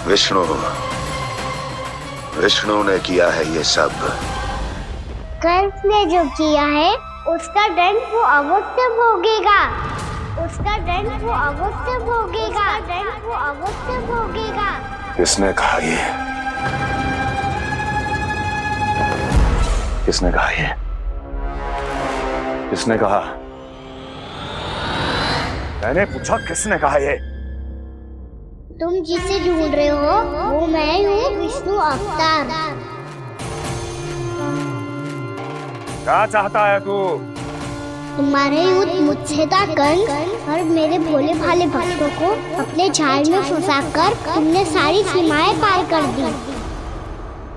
विष्णु विष्णु ने किया है ये सब। कंस ने जो किया है उसका दंड वो अवश्य भोगेगा। उसका दंड वो अवश्य भोगेगा। दंड वो अवश्य भोगेगा। किसने कहा ये? किसने कहा ये? किसने कहा? मैंने पूछा किसने कहा ये? तुम जिसे ढूंढ रहे हो वो मैं हूँ, विष्णु अवतार। क्या चाहता है तू? तुम्हारे युद्ध मुझसे था कंस, और मेरे भोले भाले भक्तों को अपने जाल में फंसाकर तुमने सारी सीमाएं पार कर दी।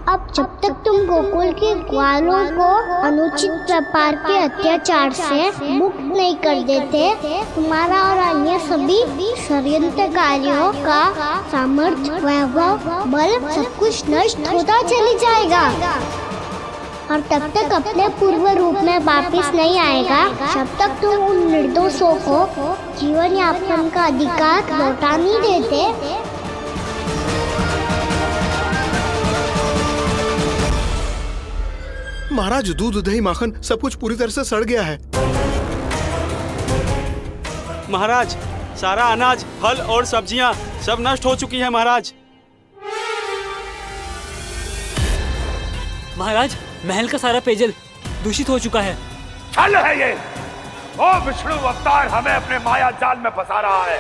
अब जब तक तुम गोकुल के ग्वालों को अनुचित प्रकार के अत्याचार से मुक्त नहीं कर देते, तुम्हारा और अन्य सभी षड्यंत्रकारियों का सामर्थ्य, वैभव, बल सब कुछ नष्ट होता चली जाएगा। और तब तक अपने पूर्व रूप में वापस नहीं आएगा जब तक तुम उन निर्दोषों को जीवन यापन का अधिकार लौटा नहीं देते। महाराज, दूध दही माखन सब कुछ पूरी तरह से सड़ गया है। महाराज, सारा अनाज, फल और सब्जियां सब नष्ट हो चुकी हैं महाराज। महाराज, महल का सारा पेयजल दूषित हो चुका है। छल है ये। ओ विष्णु अवतार हमें अपने माया जाल में फंसा रहा है।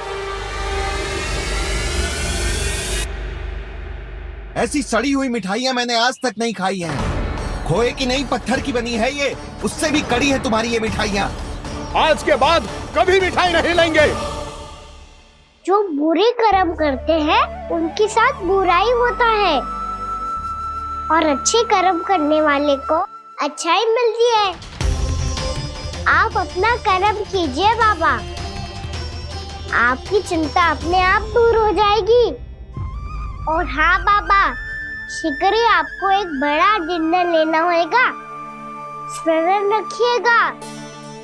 ऐसी सड़ी हुई मिठाइयाँ मैंने आज तक नहीं खाई हैं। खोए की नहीं, पत्थर की बनी है ये। उससे भी कड़ी है तुम्हारी ये मिठाइयाँ। आज के बाद कभी मिठाई नहीं लेंगे। जो बुरे कर्म करते हैं उनके साथ बुराई होता है, और अच्छे कर्म करने वाले को अच्छाई मिलती है। आप अपना कर्म कीजिए बाबा, आपकी चिंता अपने आप दूर हो जाएगी। और हाँ बाबा, शीघ्र ही आपको एक बड़ा निर्णय लेना होगा। स्मरण रखिएगा,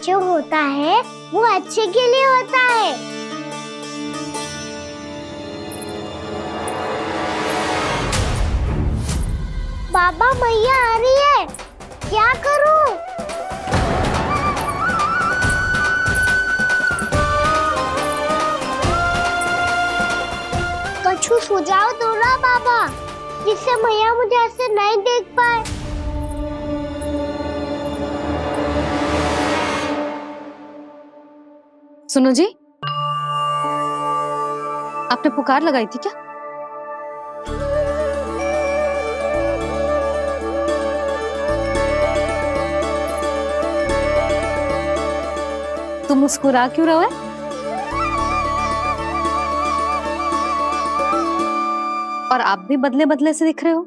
जो होता है वो अच्छे के लिए होता है। बाबा, मैया आ रही है, क्या करूं? कुछ सुझाव दो ना बाबा, जिससे मैया मुझे ऐसे नहीं देख पाए। सुनो जी, आपने पुकार लगाई थी क्या? तुम मुस्कुरा क्यों रहे हो? और आप भी बदले बदले से दिख रहे हो।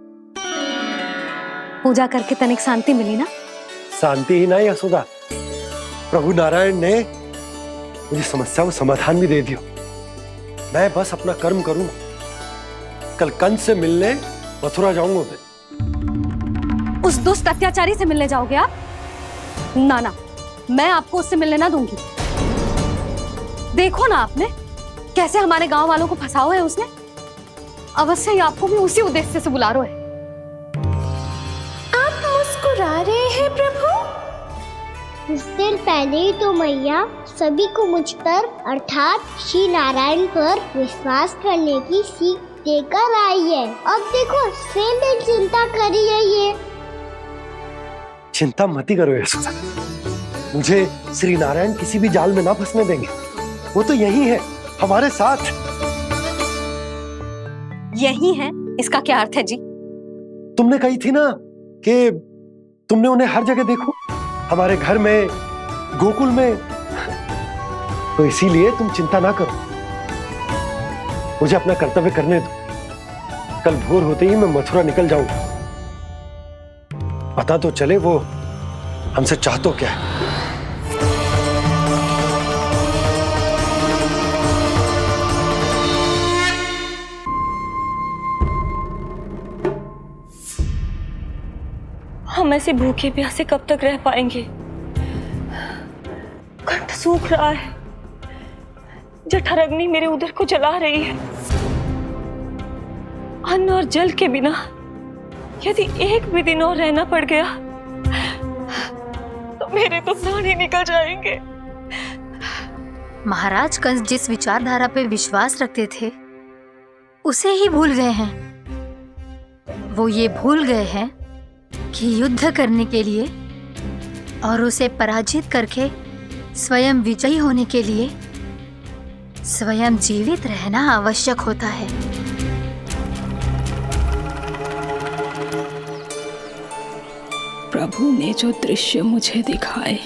पूजा करके तनिक शांति मिली ना? शांति ही नहीं यशोदा, प्रभु नारायण ने मुझे समस्या को समाधान भी दे दिया। मैं बस अपना कर्म करूंगा। कल कंस से मिलने मथुरा जाऊंगा मैं। उस दुष्ट अत्याचारी से मिलने जाओगे आप? ना ना, मैं आपको उससे मिलने ना दूंगी। देखो ना आपने कैसे हमारे गांव वालों को फंसाओ है उसने। अवश्य ही आपको भी उसी उद्देश्य से बुला रहा है। आप मुस्कुरा रहे हैं प्रभु? कुछ देर पहले ही तो मैया सभी को मुझ पर अर्थात श्री नारायण पर विश्वास करने की सीख देकर आई है। अब देखो स्वयं चिंता करी है ये। चिंता मत करो यशोदा, मुझे श्री नारायण किसी भी जाल में ना फंसने देंगे। वो तो यही है हमारे साथ। यही है, इसका क्या अर्थ है जी? तुमने कही थी ना कि तुमने उन्हें हर जगह देखो, हमारे घर में, गोकुल में। तो इसीलिए तुम चिंता ना करो, मुझे अपना कर्तव्य करने दो। कल भोर होते ही मैं मथुरा निकल जाऊंगा। पता तो चले वो हमसे चाहतो क्या है। हम ऐसे भूखे प्यासे कब तक रह पाएंगे? कंठ सूख रहा है, जठर अग्नि मेरे उदर को जला रही है। अन्न और जल के बिना यदि एक भी दिन और रहना पड़ गया तो मेरे तो प्राण ही निकल जाएंगे। महाराज कंस जिस विचारधारा पे विश्वास रखते थे उसे ही भूल गए हैं। वो ये भूल गए हैं कि युद्ध करने के लिए और उसे पराजित करके स्वयं विजयी होने के लिए स्वयं जीवित रहना आवश्यक होता है। प्रभु ने जो दृश्य मुझे दिखाए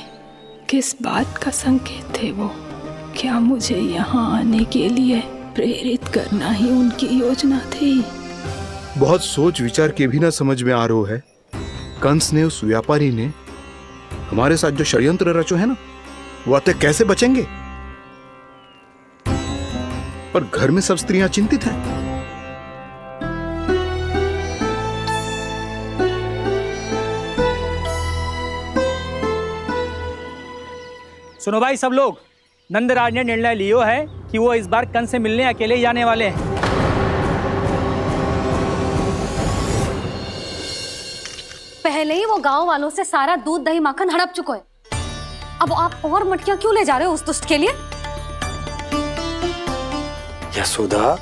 किस बात का संकेत थे वो? क्या मुझे यहाँ आने के लिए प्रेरित करना ही उनकी योजना थी? बहुत सोच विचार के भी ना समझ में आ रहा है। कंस ने, उस व्यापारी ने हमारे साथ जो षड्यंत्र रचो है ना, वो आते कैसे बचेंगे? पर घर में सब स्त्रियां चिंतित हैं। सुनो भाई सब लोग, नंदराज ने निर्णय लियो है कि वो इस बार कंस से मिलने अकेले ही आने वाले हैं। पहले ही वो गांव वालों से सारा दूध दही माखन हड़प चुका है। अब आप और मटकियां क्यों ले जा रहे हो उस दुष्ट के लिए? यशोदा,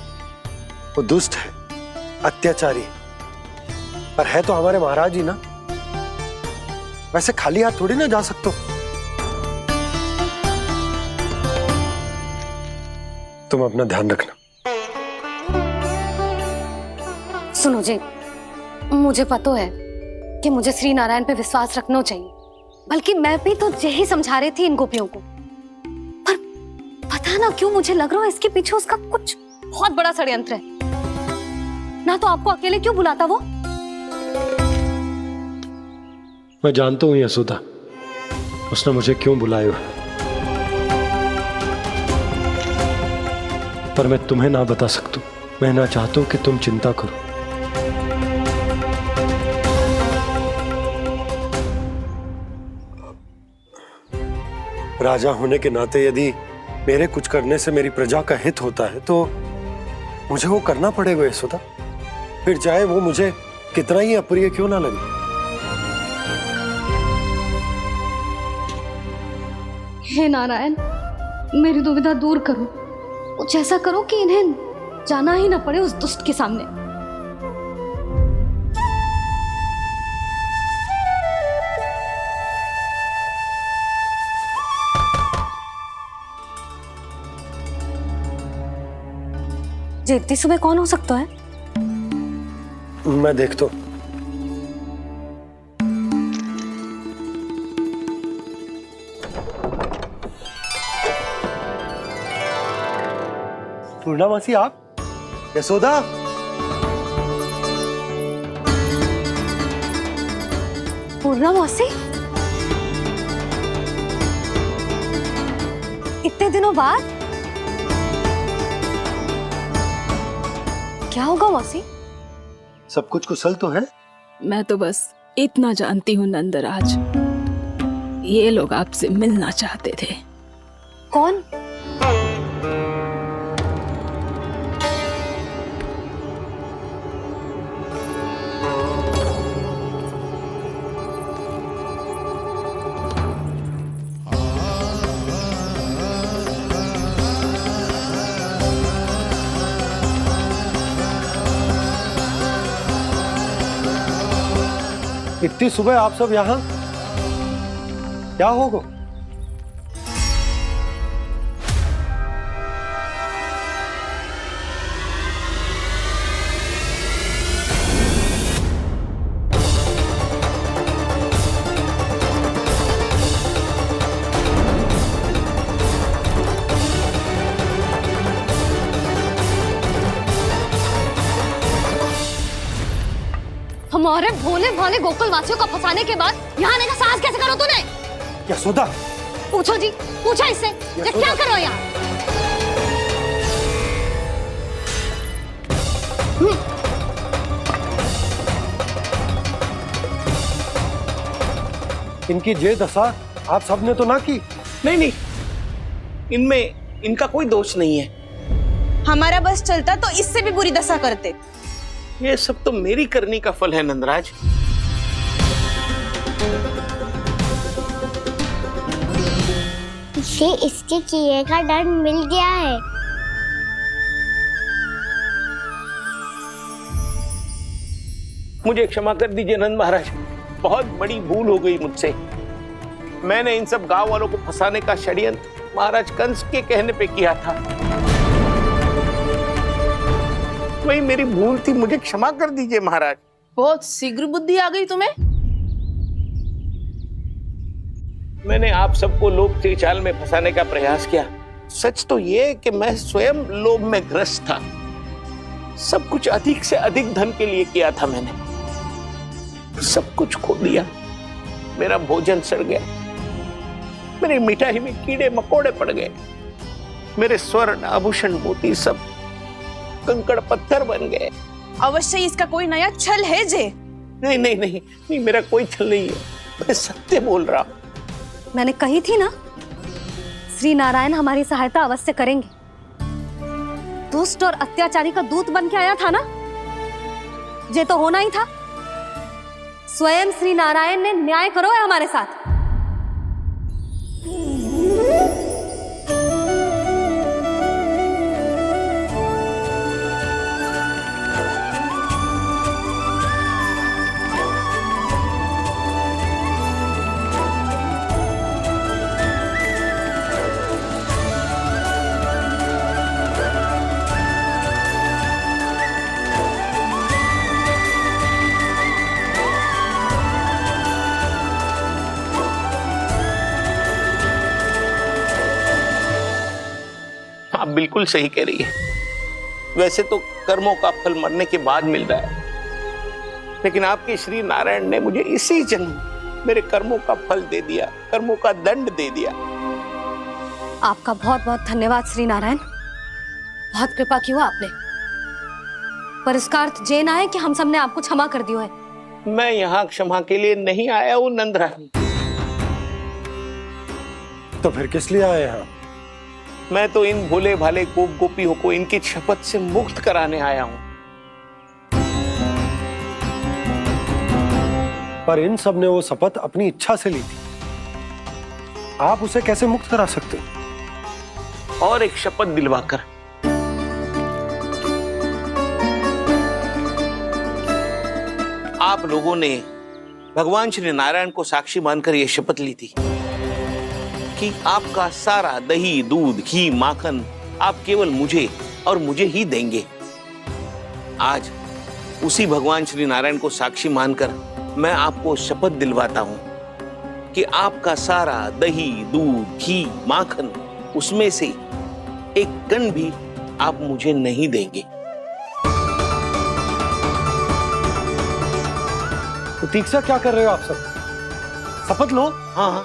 वो दुष्ट है, अत्याचारी, पर है तो हमारे महाराज ही ना। वैसे खाली हाथ थोड़ी ना जा सकते हो। तुम अपना ध्यान रखना। सुनो जी, मुझे पता है कि मुझे श्री नारायण पे विश्वास रखना चाहिए, बल्कि मैं भी तो यही समझा रही थी इन गोपियों को। पर पता ना क्यों मुझे लग रहा है इसके पीछे उसका कुछ बहुत बड़ा षड्यंत्र है। ना तो आपको अकेले क्यों बुलाता वो? मैं जानता हूं यशोदा, उसने मुझे क्यों बुलाया है, पर मैं तुम्हें ना बता सकता। मैं ना चाहता हूं कि तुम चिंता करो। राजा होने के नाते यदि मेरे कुछ करने से मेरी प्रजा का हित होता है तो मुझे वो करना पड़ेगा यशोदा, फिर चाहे वो मुझे कितना ही अप्रिय क्यों ना लगे। हे नारायण, मेरी दुविधा दूर करो। कुछ ऐसा करो कि इन्हें जाना ही ना पड़े उस दुष्ट के सामने। जी इतनी सुबह कौन हो सकता है? मैं देखता हूं। पूर्णामासी, आप? यशोदा, पूर्णामासी, इतने दिनों बाद? क्या होगा मौसी? सब कुछ कुशल तो है? मैं तो बस इतना जानती हूँ नंदराज, ये लोग आपसे मिलना चाहते थे। कौन? इतनी सुबह आप सब यहाँ? क्या होगा? हमारे भोले भाले गोकुल वासियों को फंसाने के बाद यहाँ आने का साहस कैसे करो तूने? यशोदा, पूछो जी, पूछो इससे, ये क्या करो यहाँ? इनकी ये दशा आप सबने तो ना की? नहीं नहीं, इनमें इनका कोई दोष नहीं है। हमारा बस चलता तो इससे भी बुरी दशा करते। ये सब तो मेरी करनी का फल है नंदराज। इसे इसके किए का दंड मिल गया है। मुझे क्षमा कर दीजिए नंद महाराज, बहुत बड़ी भूल हो गई मुझसे। मैंने इन सब गांव वालों को फंसाने का षड्यंत्र महाराज कंस के कहने पे किया था। वही मेरी भूल थी, मुझे क्षमा कर दीजिए महाराज। बहुत शीघ्र बुद्धि आ गई तुम्हें। मैंने आप सबको लोभ के जाल में फंसाने का प्रयास किया। सच तो ये कि मैं स्वयं लोभ में ग्रस्त था। सब कुछ अधिक से अधिक धन के लिए किया था मैंने। सब कुछ खो दिया। मेरा भोजन सड़ गया, मेरी मिठाई में कीड़े मकोड़े पड़ गए, मेरे स्वर्ण आभूषण मोती सब कंकड़ पत्थर बन गए। अवश्य इसका कोई नया छल है जे। नहीं नहीं नहीं नहीं, मेरा कोई छल नहीं है, मैं सत्य बोल रहा हूं। मैंने कही थी ना, श्री नारायण हमारी सहायता अवश्य करेंगे। दुष्ट और अत्याचारी का दूत बन के आया था ना, ये तो होना ही था। स्वयं श्री नारायण ने न्याय करो है हमारे साथ। आप बिल्कुल सही कह रही है। वैसे तो कर्मों का फल मरने के बाद मिल रहा है, लेकिन आपके श्री नारायण ने मुझे इसी जन्म मेरे कर्मों का फल दे दिया, कर्मों का दंड दे दिया। आपका बहुत बहुत धन्यवाद श्री नारायण, बहुत कृपा की हो आपने। पर इसका अर्थ ये ना है कि हम सब ने आपको क्षमा कर दिया है। मैं यहाँ क्षमा के लिए नहीं आया हूँ नंदरानी। तो फिर किस लिए आए हैं? मैं तो इन भोले भाले गोप गोपियों को इनकी शपथ से मुक्त कराने आया हूं। पर इन सब ने वो शपथ अपनी इच्छा से ली थी, आप उसे कैसे मुक्त करा सकते? और एक शपथ दिलवाकर। आप लोगों ने भगवान श्री नारायण को साक्षी मानकर यह शपथ ली थी कि आपका सारा दही, दूध, घी, माखन आप केवल मुझे और मुझे ही देंगे। आज उसी भगवान श्री नारायण को साक्षी मानकर मैं आपको शपथ दिलवाता हूं कि आपका सारा दही, दूध, घी, माखन उसमें से एक कण भी आप मुझे नहीं देंगे। प्रतीक्षा क्या कर रहे हो आप सब? शपथ लो। हाँ हाँ,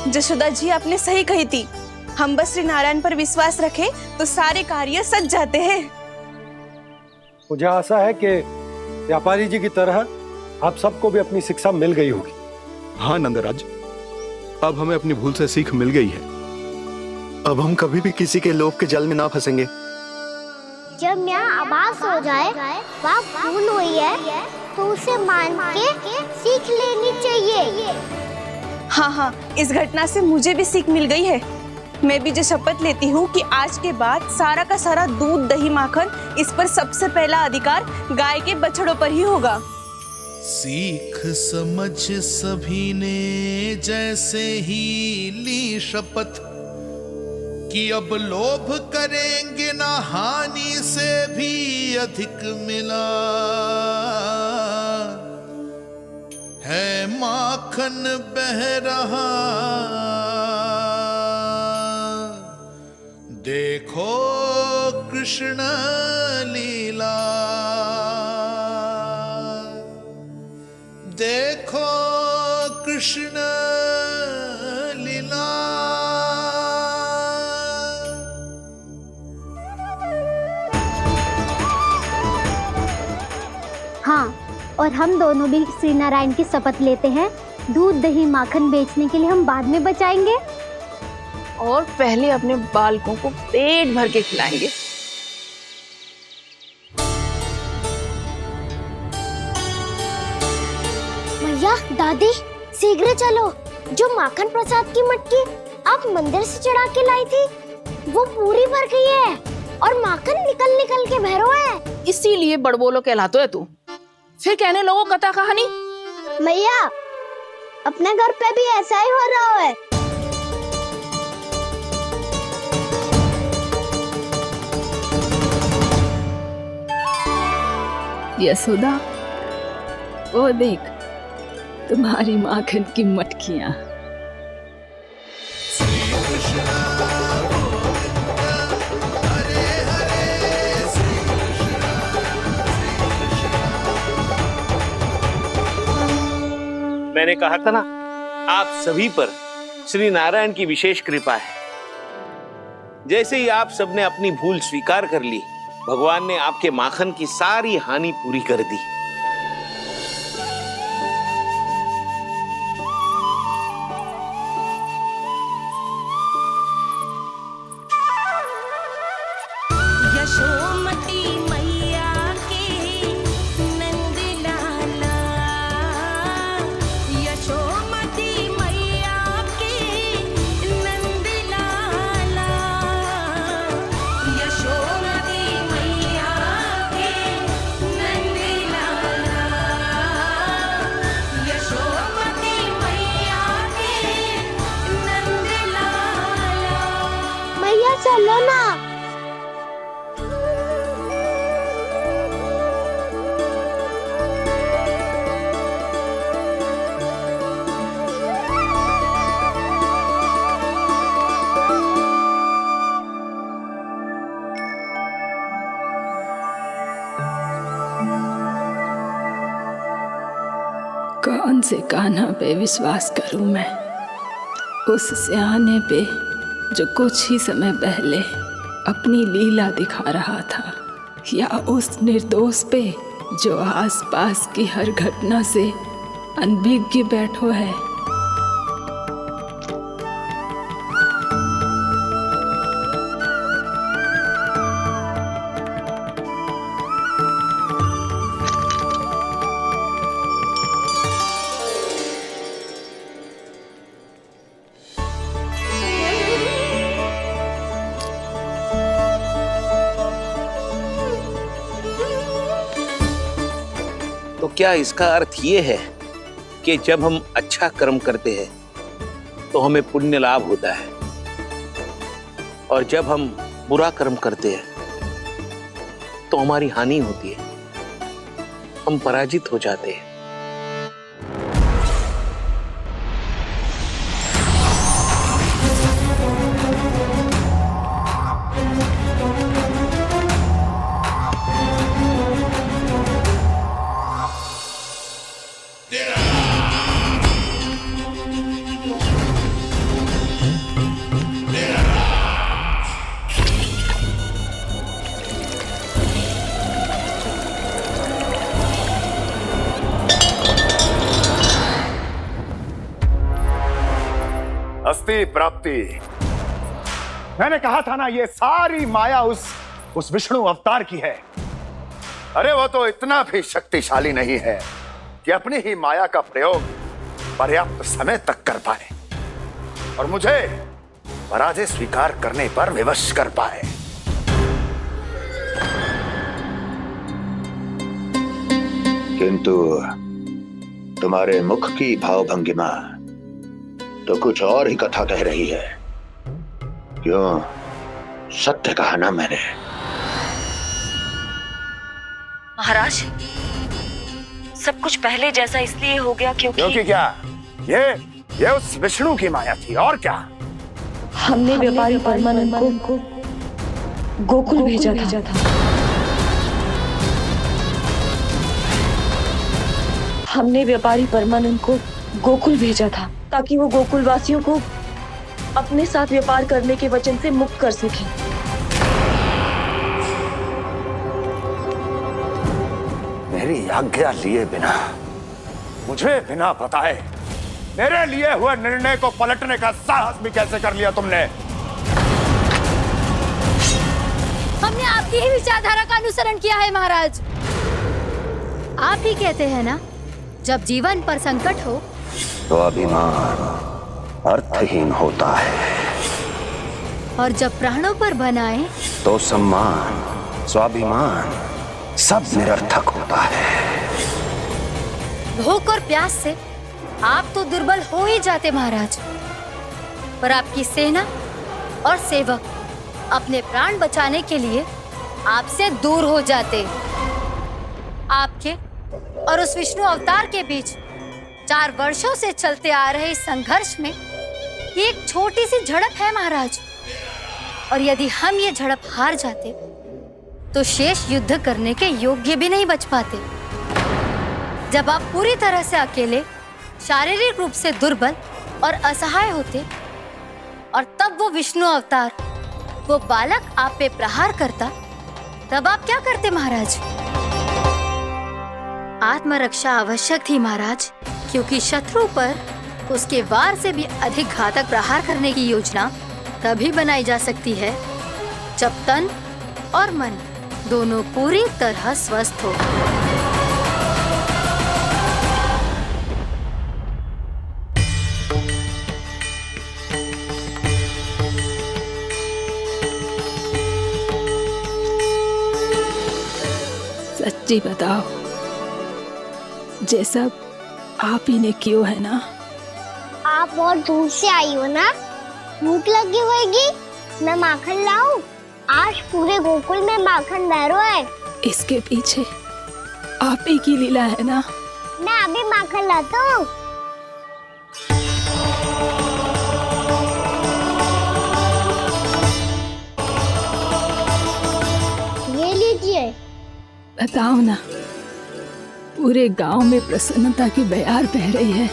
जशोदा जी आपने सही कही थी। हम बस श्री नारायण पर विश्वास रखें तो सारे कार्य सज जाते हैं। मुझे आशा है कि व्यापारी जी की तरह आप सबको भी अपनी शिक्षा मिल गई होगी। हाँ नंदराज, अब हमें अपनी भूल से सीख मिल गई है। अब हम कभी भी किसी के लोभ के जाल में ना फंसेंगे। जब यहाँ आभास हो जाए वह भूल हुई है तो उसे मान के सीख लेनी चाहिए। हाँ हाँ, इस घटना से मुझे भी सीख मिल गई है। मैं भी जो शपथ लेती हूँ कि आज के बाद सारा का सारा दूध, दही, माखन इस पर सबसे पहला अधिकार गाय के बछड़ों पर ही होगा। सीख समझ सभी ने जैसे ही ली शपथ कि अब लोभ करेंगे ना हानि से भी अधिक मिला है, माखन बह रहा देखो कृष्ण लीला, देखो कृष्ण लीला। हाँ, और हम दोनों भी श्री नारायण की शपथ लेते हैं, दूध दही माखन बेचने के लिए हम बाद में बचाएंगे और पहले अपने बालकों को पेट भर के खिलाएंगे। भैया, दादी, शीघ्र चलो। जो माखन प्रसाद की मटकी आप मंदिर से चढ़ा के लाई थी, वो पूरी भर गई है और माखन निकल निकल के बह रहा है। इसीलिए बड़बोलो कहलातो है तू। फिर कहने लोगों कथा कहानी। भैया, अपने घर पे भी ऐसा ही हो रहा है। यशोदा, वो देख तुम्हारी माखन की मटकियां। मैंने कहा था ना, आप सभी पर श्री नारायण की विशेष कृपा है। जैसे ही आप सबने अपनी भूल स्वीकार कर ली, भगवान ने आपके माखन की सारी हानि पूरी कर दी। यशोमती मैया के नंद लाला, यशोमती मैया के नंद लाला, यशोमती मैया के नंद लाला, यशोमती मैया के नंद लाला। भैया चलो ना। कौन से कान्हा पे विश्वास करूं मैं? उस सियाने पे जो कुछ ही समय पहले अपनी लीला दिखा रहा था, या उस निर्दोष पे जो आसपास की हर घटना से अनभिज्ञ बैठो है? तो क्या इसका अर्थ ये है कि जब हम अच्छा कर्म करते हैं तो हमें पुण्य लाभ होता है, और जब हम बुरा कर्म करते हैं तो हमारी हानि होती है, हम पराजित हो जाते हैं? अस्ति प्राप्ति। मैंने कहा था ना, ये सारी माया उस विष्णु अवतार की है। अरे वो तो इतना भी शक्तिशाली नहीं है कि अपनी ही माया का प्रयोग पर्याप्त समय तक कर पाए और मुझे पराजय स्वीकार करने पर विवश कर पाए। किंतु तुम्हारे मुख की भावभंगिमा तो कुछ और ही कथा कह रही है। क्यों? सत्य कहा ना मैंने। महाराज, सब कुछ पहले जैसा इसलिए हो गया क्योंकि क्या? ये उस विष्णु की माया थी, और क्या? हमने व्यापारी परमानंद को गोकुल भेजा था। हमने व्यापारी परमानंद को गोकुल भेजा था ताकि वो गोकुल वासियों को अपने साथ व्यापार करने के वचन से मुक्त कर सके। मेरी आज्ञा लिए बिना, मुझे बिना बताए मेरे लिए हुए निर्णय को पलटने का साहस भी कैसे कर लिया तुमने? हमने आपकी ही विचारधारा का अनुसरण किया है महाराज। आप ही कहते हैं ना, जब जीवन पर संकट हो तो अभिमान अर्थहीन होता है, और जब प्राणों पर बनाए तो सम्मान स्वाभिमान सब निरर्थक होता है। भूख और प्यास से आप तो दुर्बल हो ही जाते महाराज, पर आपकी सेना और सेवक अपने प्राण बचाने के लिए आपसे दूर हो जाते। आपके और उस विष्णु अवतार के बीच 4 वर्षों से चलते आ रहे इस संघर्ष में ये एक छोटी सी झड़प है महाराज, और यदि हम ये झड़प हार जाते तो शेष युद्ध करने के योग्य भी नहीं बच पाते। जब आप पूरी तरह से अकेले, शारीरिक रूप से दुर्बल और असहाय होते, और तब वो विष्णु अवतार, वो बालक आप पे प्रहार करता, तब आप क्या करते महाराज? आत्मरक्षा आवश्यक थी महाराज, क्योंकि शत्रु पर उसके वार से भी अधिक घातक प्रहार करने की योजना तभी बनाई जा सकती है जब तन और मन दोनों पूरी तरह स्वस्थ हो। सच्ची बताओ, ये सब आप ही ने क्यों है ना? आप और दूर से आई हो ना, भूख लगी होगी। मैं माखन लाऊं? आज पूरे गोकुल में माखन बह रहा है। इसके पीछे आप ही की लीला है ना? मैं अभी माखन लाता हूँ। ये लीजिए। बताओ ना, पूरे गांव में प्रसन्नता की बयार बह रही है।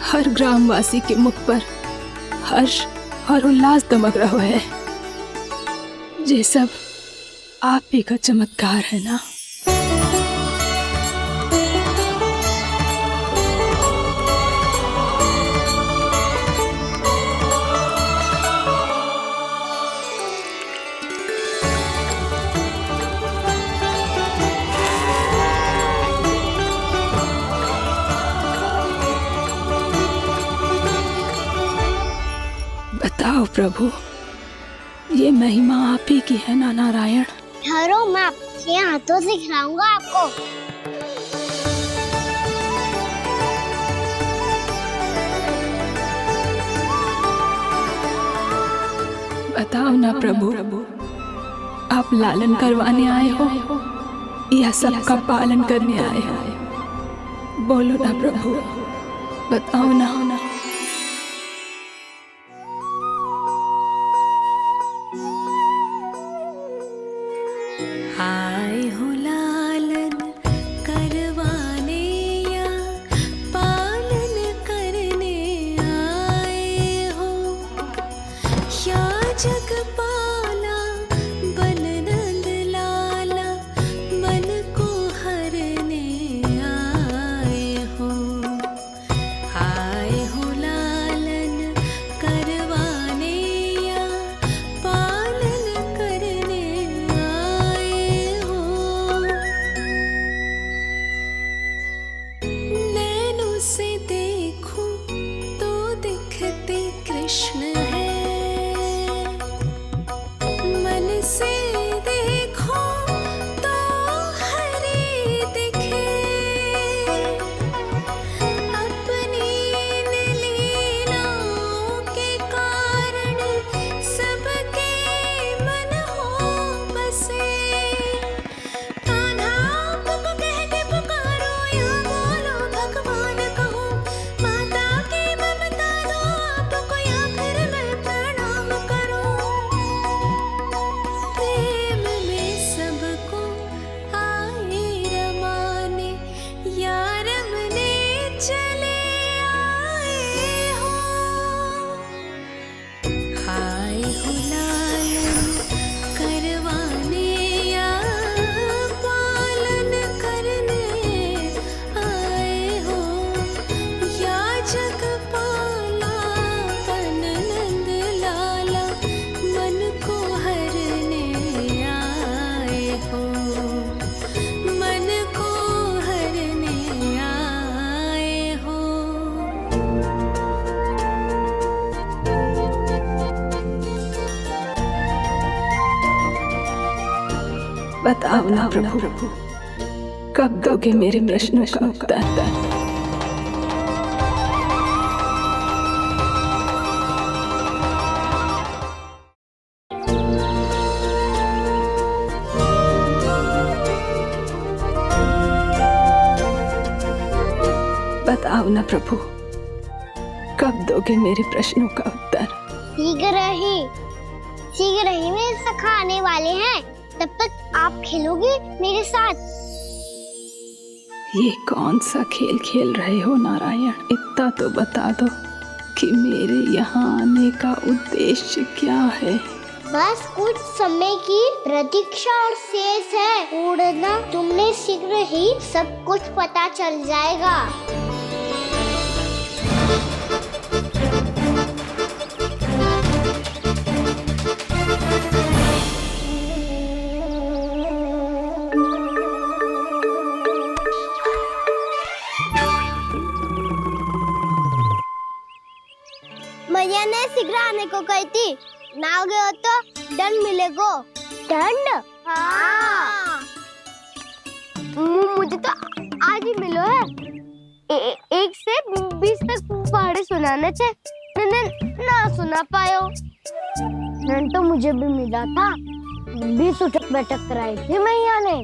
हर ग्रामवासी के मुख पर हर्ष और उल्लास दमक रहा है। ये सब आप ही का चमत्कार है ना? बताओ प्रभु, ये महिमा आप ही की है ना नारायण? ठहरो, मैं अपने हाथों से खिलाऊंगा आपको। बताओ ना प्रभु, आप लालन करवाने आए हो या सबका पालन करने आए हो? बोलो ना प्रभु, बताओ ना। आए हो लालन करवाने या पालन करने आए हो, या जगपाला बन नंद लाला मन को हरने आए हो। आए बताओ ना प्रभु, कब दोगे मेरे प्रश्नों का उत्तर? बताओ ना प्रभु, कब दोगे मेरे प्रश्नों का उत्तर? शीघ्र ही मेरे सखा आने वाले हैं, तब तक आप खेलोगे मेरे साथ। ये कौन सा खेल खेल रहे हो नारायण? इतना तो बता दो कि मेरे यहाँ आने का उद्देश्य क्या है? बस कुछ समय की प्रतीक्षा और शेष है। उड़ना तुमने शीघ्र ही सब कुछ पता चल जाएगा। मैया ने शीघ्र आने को कही थी, ना हो गए हो तो दंड मिलेगा। दंड? हाँ। मुझे तो आज ही मिलो है। 1 से 20 तक पहाड़े सुनाने थे, ना सुना पायो। दंड तो मुझे भी मिला था, 20 उठक बैठक कराई थी मैया ने।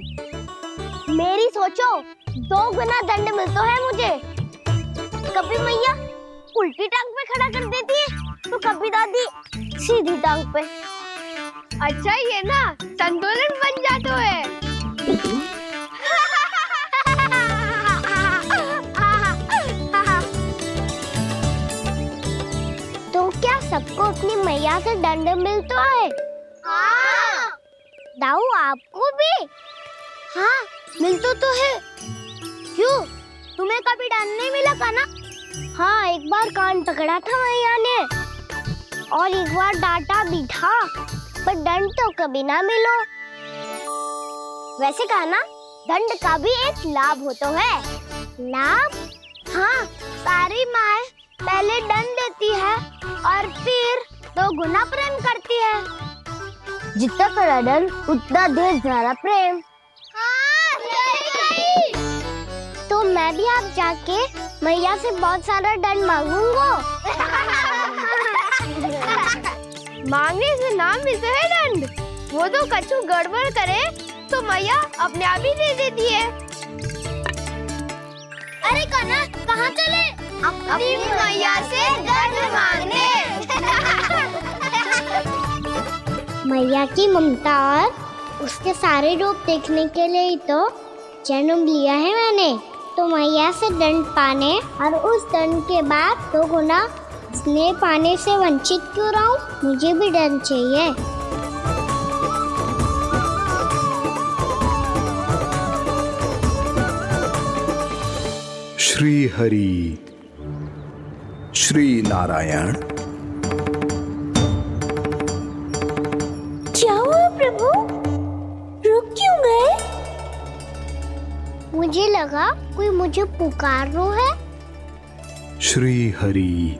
मेरी सोचो, 2 गुना दंड मिलता है मुझे। कभी मैया उल्टी टांग पे खड़ा कर देती है, तो कभी दादी सीधी टांग पे। अच्छा ये ना संतुलन बन जाता है। तो क्या सबको अपनी मैया से दंड मिलता है? हाँ। दाऊ आपको भी? हाँ मिलता तो है। क्यों, तुम्हें कभी दंड नहीं मिला का ना? हाँ, एक बार कान पकड़ा था मैया ने और एक बार डांटा भी था, पर दंड तो कभी ना मिलो। वैसे कहा ना, दंड का भी एक लाभ होता है। लाभ? हाँ, सारी माँ पहले दंड देती है और फिर 2 गुना प्रेम करती है। जितना बड़ा दंड उतना ढेर सारा प्रेम। हाँ, सही। तो मैं भी आप जाके मैया से बहुत सारा दंड मांगूंगा। मांगने से ना मिलता है दंड, वो तो कछु गड़बड़ करे तो मैया अपने आप ही दे देती है। अरे कना, कहाँ चले? अपनी मैया से दंड मांगने। मैया की ममता और उसके सारे रूप देखने के लिए ही तो जन्म लिया है मैंने। तो मैया से दंड पाने और उस दंड के बाद 2 गुना स्नेह पाने से वंचित क्यों रहूं? मुझे भी दंड चाहिए। श्री हरि, श्री नारायण। क्या हुआ प्रभु? रुक क्यों गए? मुझे लगा कोई मुझे पुकार रहा है। श्री हरि।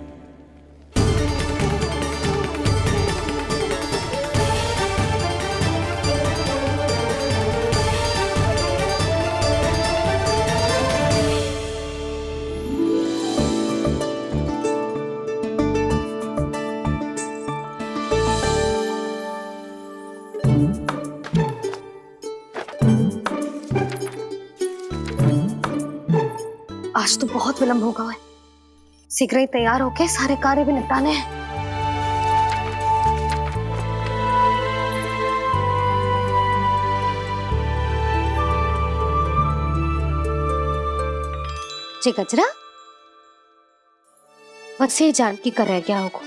आज तो बहुत विलंब होगा है। शीघ्र ही तैयार होके सारे कार्य भी निपटाने हैं। जी गजरा, बस ये जान की कर रहे क्या होगा,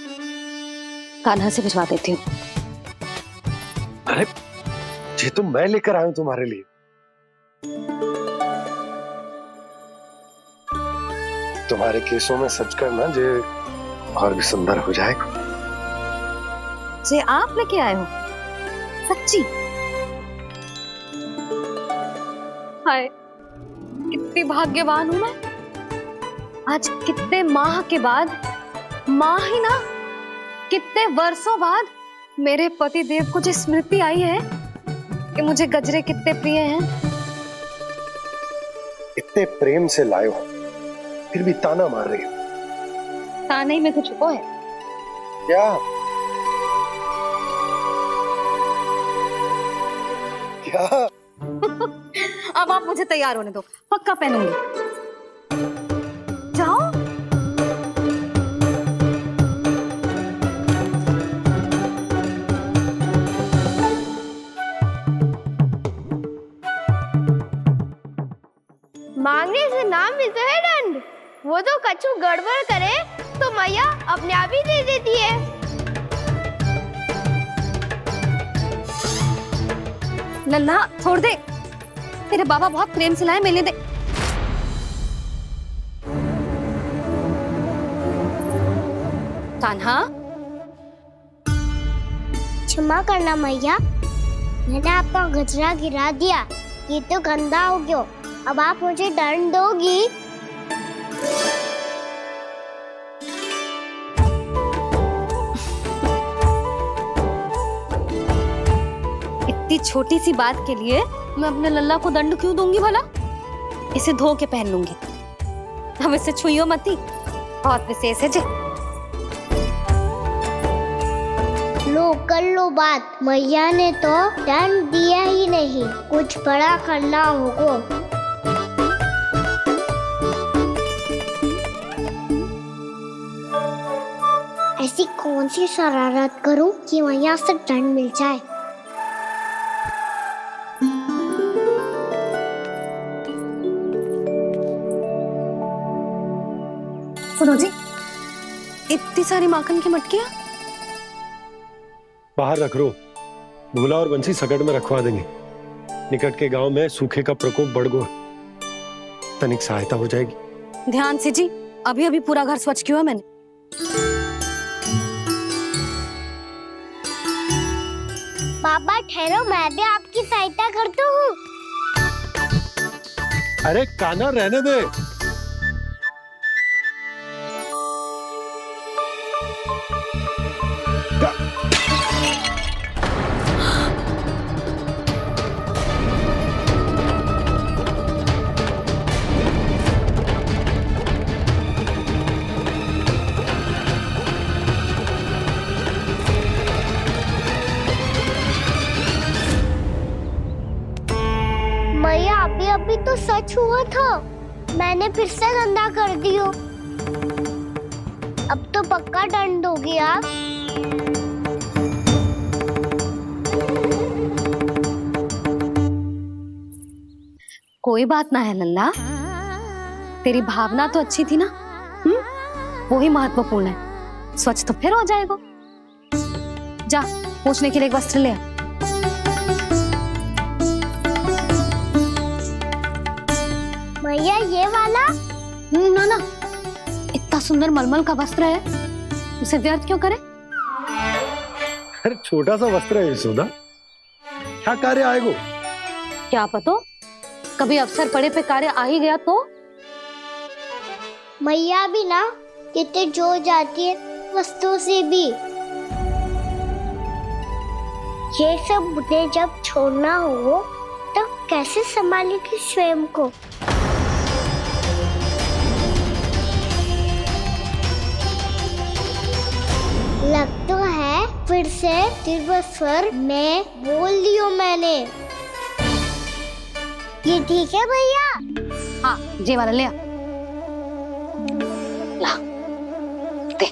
कान्हा से भिजवा देती हूँ। अरे ये तो मैं लेकर आया हूं तुम्हारे लिए। तुम्हारे केसों में सच करना जे और भी सुंदर हो जाएगा। जे आप लेके आए हो? सच्ची? हाय, कितनी भाग्यवान हूं मैं। आज कितने माह के बाद, माह ही ना, कितने वर्षों बाद मेरे पति देव को जो स्मृति आई है कि मुझे गजरे कितने प्रिय हैं। इतने प्रेम से लाए हो, फिर भी ताना मार रही हो। ताने में तो छुपो है। क्या? क्या? अब आप मुझे तैयार होने दो, पक्का पहनूंगी। जाओ। मांगने से ना मिलता है दंड। वो तो कछु गड़बड़ करे तो मैया अपने आप ही दे देती है। लल्ला छोड़ दे, तेरे बाबा बहुत प्रेम से लाए, मेले दे। कान्हा, क्षमा करना मैया, मैंने आपका गजरा गिरा दिया, ये तो गंदा हो गया। अब आप मुझे दंड दोगी? इतनी छोटी सी बात के लिए मैं अपने लल्ला को दंड क्यों दूंगी भला? इसे धो के पहन लूंगी। हम इसे छुइयो मती, बहुत विशेष है जी। लो कर लो बात, मैया ने तो दंड दिया ही नहीं, कुछ बड़ा करना होगा। ऐसी कौन सी शरारत करूं कि मैया से दंड मिल जाए? सुनो जी, इतनी सारी माखन की मटकियां बाहर रख रो, भूला और बंसी सकट में रखवा देंगे। निकट के गांव में सूखे का प्रकोप बढ़ गया, तनिक सहायता हो जाएगी। ध्यान से जी, अभी अभी पूरा घर स्वच्छ किया है मैंने। पापा ठहरो, मैं भी आपकी सहायता करता हूँ। अरे कान्हा रहने दे। मैया अभी अभी तो सच हुआ था, मैंने फिर से गंदा कर दियो। अब तो पक्का दंड दोगी आप। कोई बात ना है लल्ला, तेरी भावना तो अच्छी थी ना, वो ही महत्वपूर्ण है। स्वच्छ तो फिर हो जाएगा। जा, पूछने के लिए एक वस्त्र ले आ। भैया ये वाला? ना ना, इतना सुंदर मलमल का वस्त्र है, उसे व्यर्थ क्यों करे? अरे छोटा सा वस्त्र है यशोदा, क्या कार्य आएगा? क्या पता, कभी अवसर पड़े पे कार्य आ ही गया तो। मैया भी ना कितने जो जाती है वस्तुओं से भी। ये सब मुझे जब छोड़ना हो तो कैसे संभालेगी स्वयं को? लग तो है फिर से तिरस्वर में बोल दियो मैंने। ये ठीक है भैया? हाँ, ये वाला ले आ। ला, दे।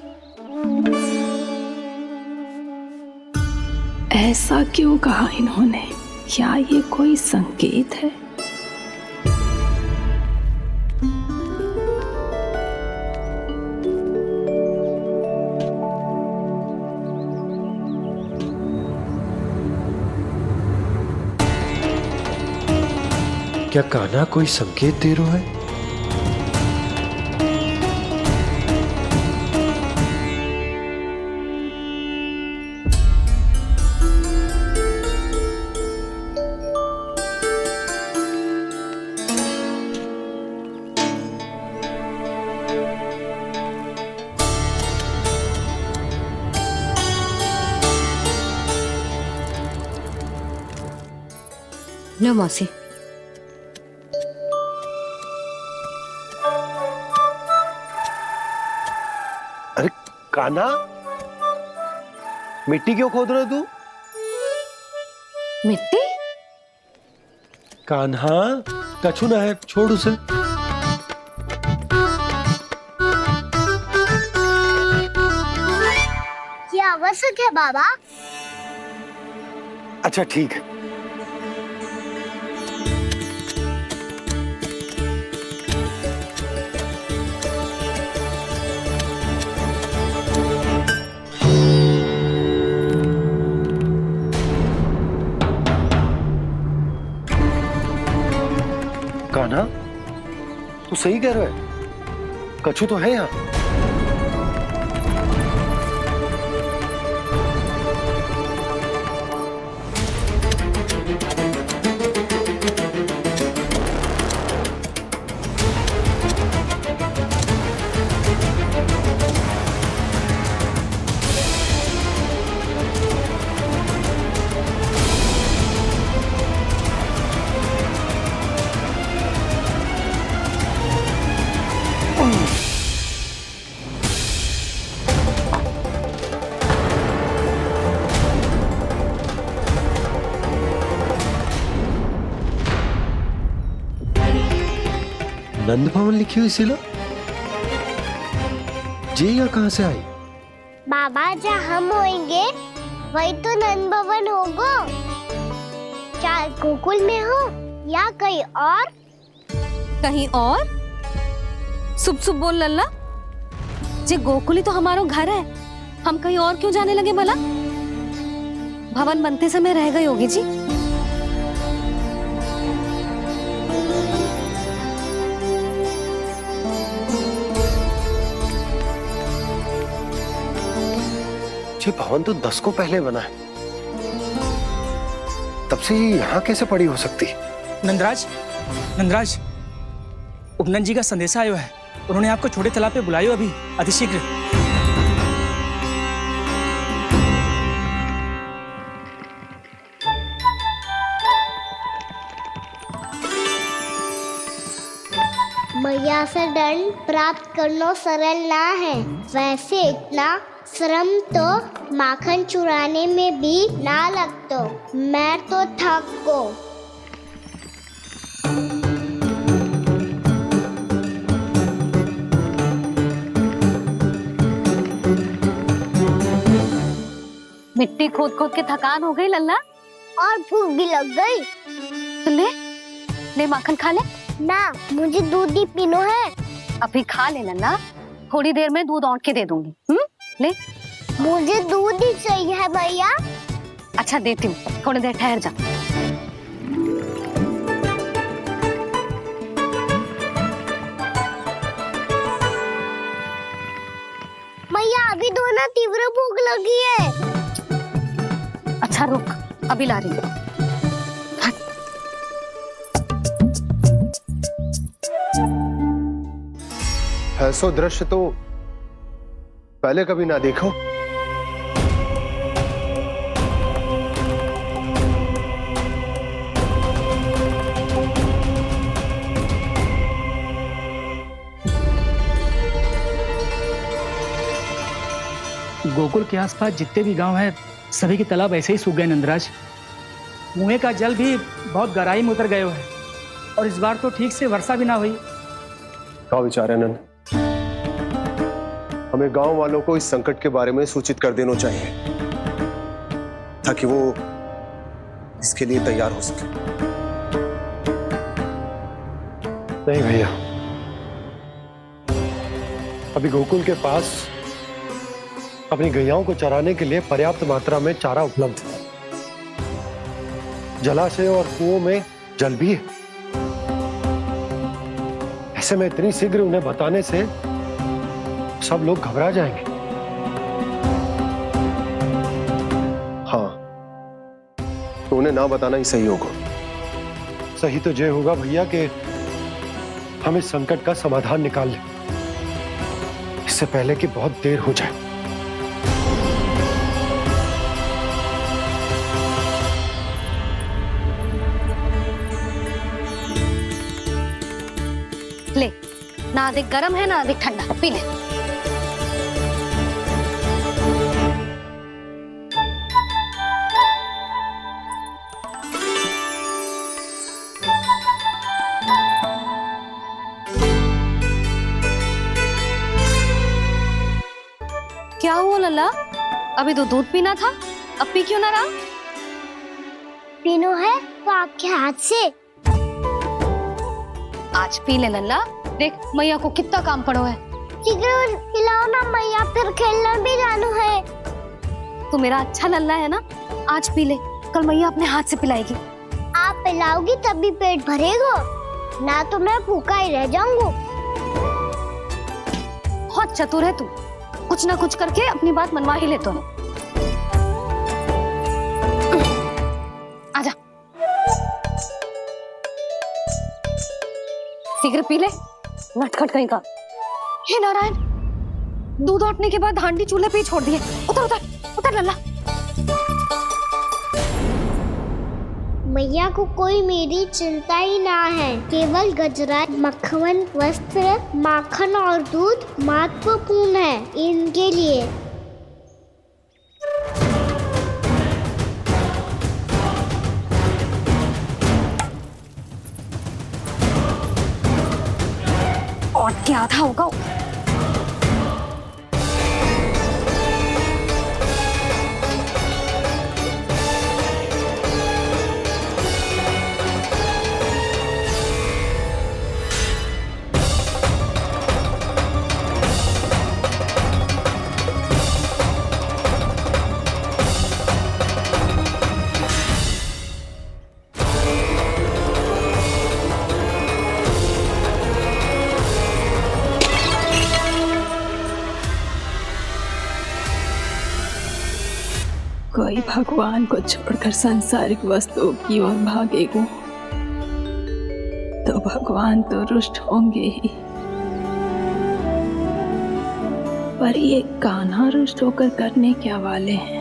ऐसा क्यों कहा इन्होंने? क्या ये कोई संकेत है? क्या कान्हा कोई संकेत दे रहा है? लो मौसी। अरे कान्हा, मिट्टी क्यों खोद रहे हो तू? मिट्टी? कान्हा, कछु ना है, छोड़ उसे। ये आवश्यक है बाबा। अच्छा ठीक है। कान्हा, तू सही कह रहा है, कछु तो है यहाँ। नंद भवन लिखी हुई सिला, जी यहाँ कहाँ से आई? बाबा जहाँ हम होंगे वही तो नंद भवन होगा। चाहे गोकुल में हो या कहीं और। कहीं और? सुब सुब बोल लल्ला। जे गोकुली तो हमारा घर है, हम कहीं और क्यों जाने लगे भला? भवन बनते समय रह गई होगी जी। ये भवन तो 10 को पहले बना है, तब से ये यहाँ कैसे पड़ी हो सकती? नंदराज, नंदराज, उपनंद जी का संदेशा आयो है। उन्होंने आपको छोटे तालाब पे बुलायो अभी, अतिशीघ्र। मैया से दंड प्राप्त करना सरल ना है। वैसे इतना श्रम तो माखन चुराने में भी ना लगतो। मैं तो थक को। मिट्टी खोद खोद के थकान हो गई लल्ला, और भूख भी लग गई। तो ले ले माखन खा ले। ना, मुझे दूध ही पीनो है। अभी खा ले लल्ला, थोड़ी देर में दूध औंट के दे दूंगी। ले। मुझे दूध ही चाहिए भैया। अच्छा देती हूँ, थोड़ी देर ठहर जा। भैया अभी तो ना तीव्र भूख लगी है। अच्छा रुक, अभी ला रही हूँ। ऐसो दृश्य तो पहले कभी ना देखो। गोकुल के आसपास जितने भी गांव हैं, सभी के तालाब ऐसे ही सूख गए नंदराज। कुएं का जल भी बहुत गहराई में उतर गए है, और इस बार तो ठीक से वर्षा भी ना हुई। क्या विचार है नंद? हमें गांव वालों को इस संकट के बारे में सूचित कर देना चाहिए, ताकि वो इसके लिए तैयार हो सके। नहीं भैया, अभी गोकुल के पास अपनी गैयाओं को चराने के लिए पर्याप्त मात्रा में चारा उपलब्ध है। जलाशय और कुओं में जल भी है। ऐसे में इतनी शीघ्र उन्हें बताने से सब लोग घबरा जाएंगे। हाँ, तो उन्हें ना बताना ही सही होगा। सही तो ये होगा भैया कि हम इस संकट का समाधान निकाल लें, इससे पहले कि बहुत देर हो जाए। ले, ना अधिक गर्म है ना अधिक ठंडा, पी ले। क्या हुआ लल्ला? अभी तो दूध पीना था, अब पी क्यों ना रहा? पीनो है तो आपके हाथ से। आज पी ले लल्ला, देख मैया को कितना काम पड़ो है। शीघ्र पिलाओ ना मैया, फिर खेलना भी जानो है। तू मेरा अच्छा लल्ला है ना, आज पी ले, कल मैया अपने हाथ से पिलाएगी। आप पिलाओगी तभी पेट भरेगा, ना तो मैं भूखा ही रह जाऊंगा। बहुत चतुर है तू, कुछ ना कुछ करके अपनी बात मनवा ही लेता है। आजा, शीघ्र पी ले, नटखट कहीं का। हे नारायण, दूध औटने के बाद हांडी चूल्हे पे ही छोड़ दिए। उतर उतर उतर लल्ला। मैया को कोई मेरी चिंता ही ना है, केवल गजरा, मक्खन, वस्त्र, माखन और दूध महत्वपूर्ण है इनके लिए। और क्या था होगा? कोई भगवान को छोड़कर सांसारिक वस्तुओं की ओर भागेगा तो भगवान तो रुष्ट होंगे ही, पर ये कान्हा रुष्ट होकर करने क्या वाले हैं?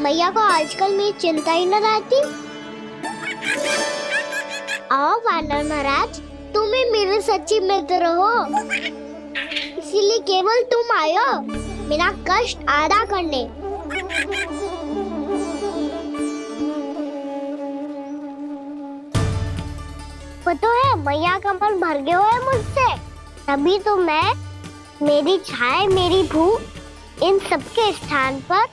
मैया को आजकल मेरी चिंता ही न रहती। आओ वानर महाराज, तुम ही मेरे सच्ची मित्र हो, इसीलिए केवल तुम आयो मेरा कष्ट आधा करने। पता है मैया का मन भर गया है मुझसे, तभी तो मैं, मेरी छाया, मेरी भूख, इन सबके स्थान पर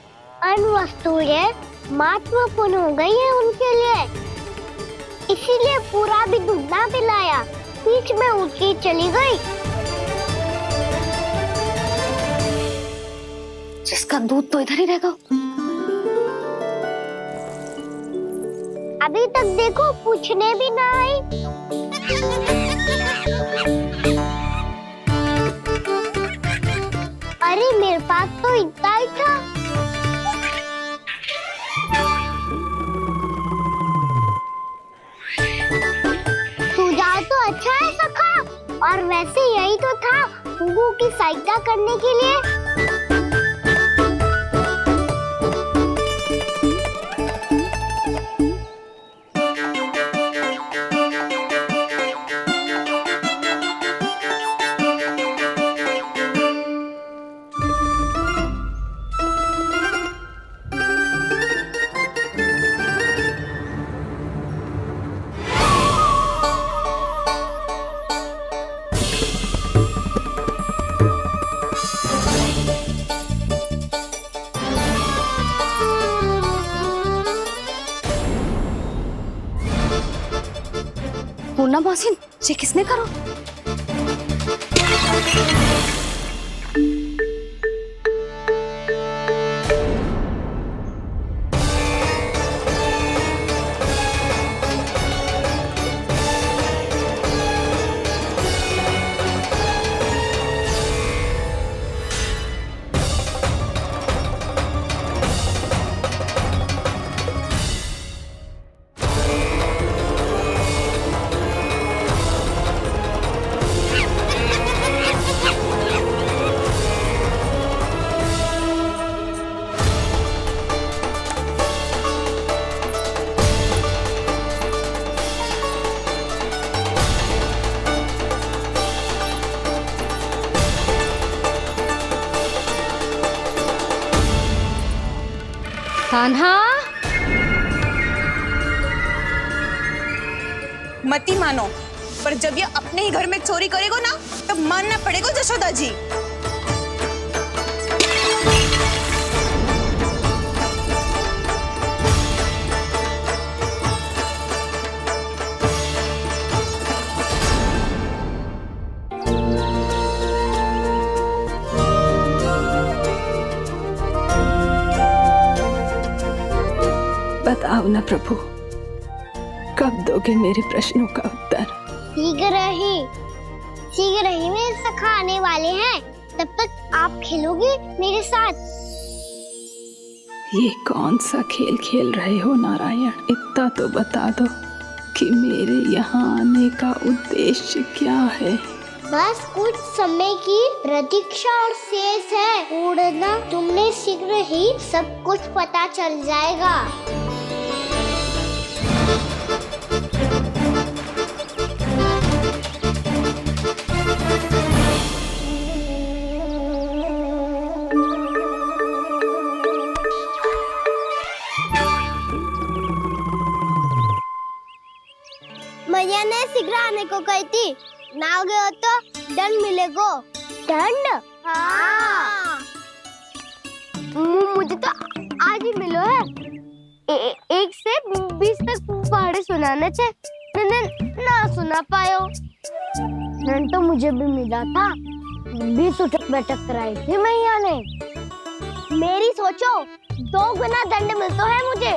अन्य वस्तुएं महत्वपूर्ण हो गई है उनके लिए। इसीलिए पूरा भी दूध ना पिलाया, बीच में उठ के चली गई। जिसका दूध तो इधर ही रहेगा। अभी तक देखो पूछने भी ना आई। अरे मेरे पास तो इतना ही था। तो अच्छा है सखा, और वैसे यही तो था गुगू की सहायता करने के लिए। पूर्णा मौसी, ये किसने करो? कान्हा, मत ही मानो, पर जब ये अपने ही घर में चोरी करेगा ना, तब मानना पड़ेगा जशोदा जी। बताओ ना प्रभु, कब दोगे मेरे प्रश्नों का उत्तर? शीघ्र ही मेरे सखा आने वाले हैं, तब तक आप खेलोगे मेरे साथ। ये कौन सा खेल खेल रहे हो नारायण? इतना तो बता दो कि मेरे यहाँ आने का उद्देश्य क्या है? बस कुछ समय की प्रतीक्षा और शेष है। उड़ना तुमने शीघ्र ही सब कुछ पता चल जाएगा। मैया ने शीघ्र आने को कही थी, ना हो गए हो तो दंड मिलेगा। दंड? हाँ। मुझे तो आज ही मिलो है। 1 से 20 तक पहाड़े सुनाने थे, ना सुना पायो। दंड तो मुझे भी मिला था, 20 उठक बैठक कराई थी मैया ने। मेरी सोचो, 2 गुना दंड मिलता है मुझे।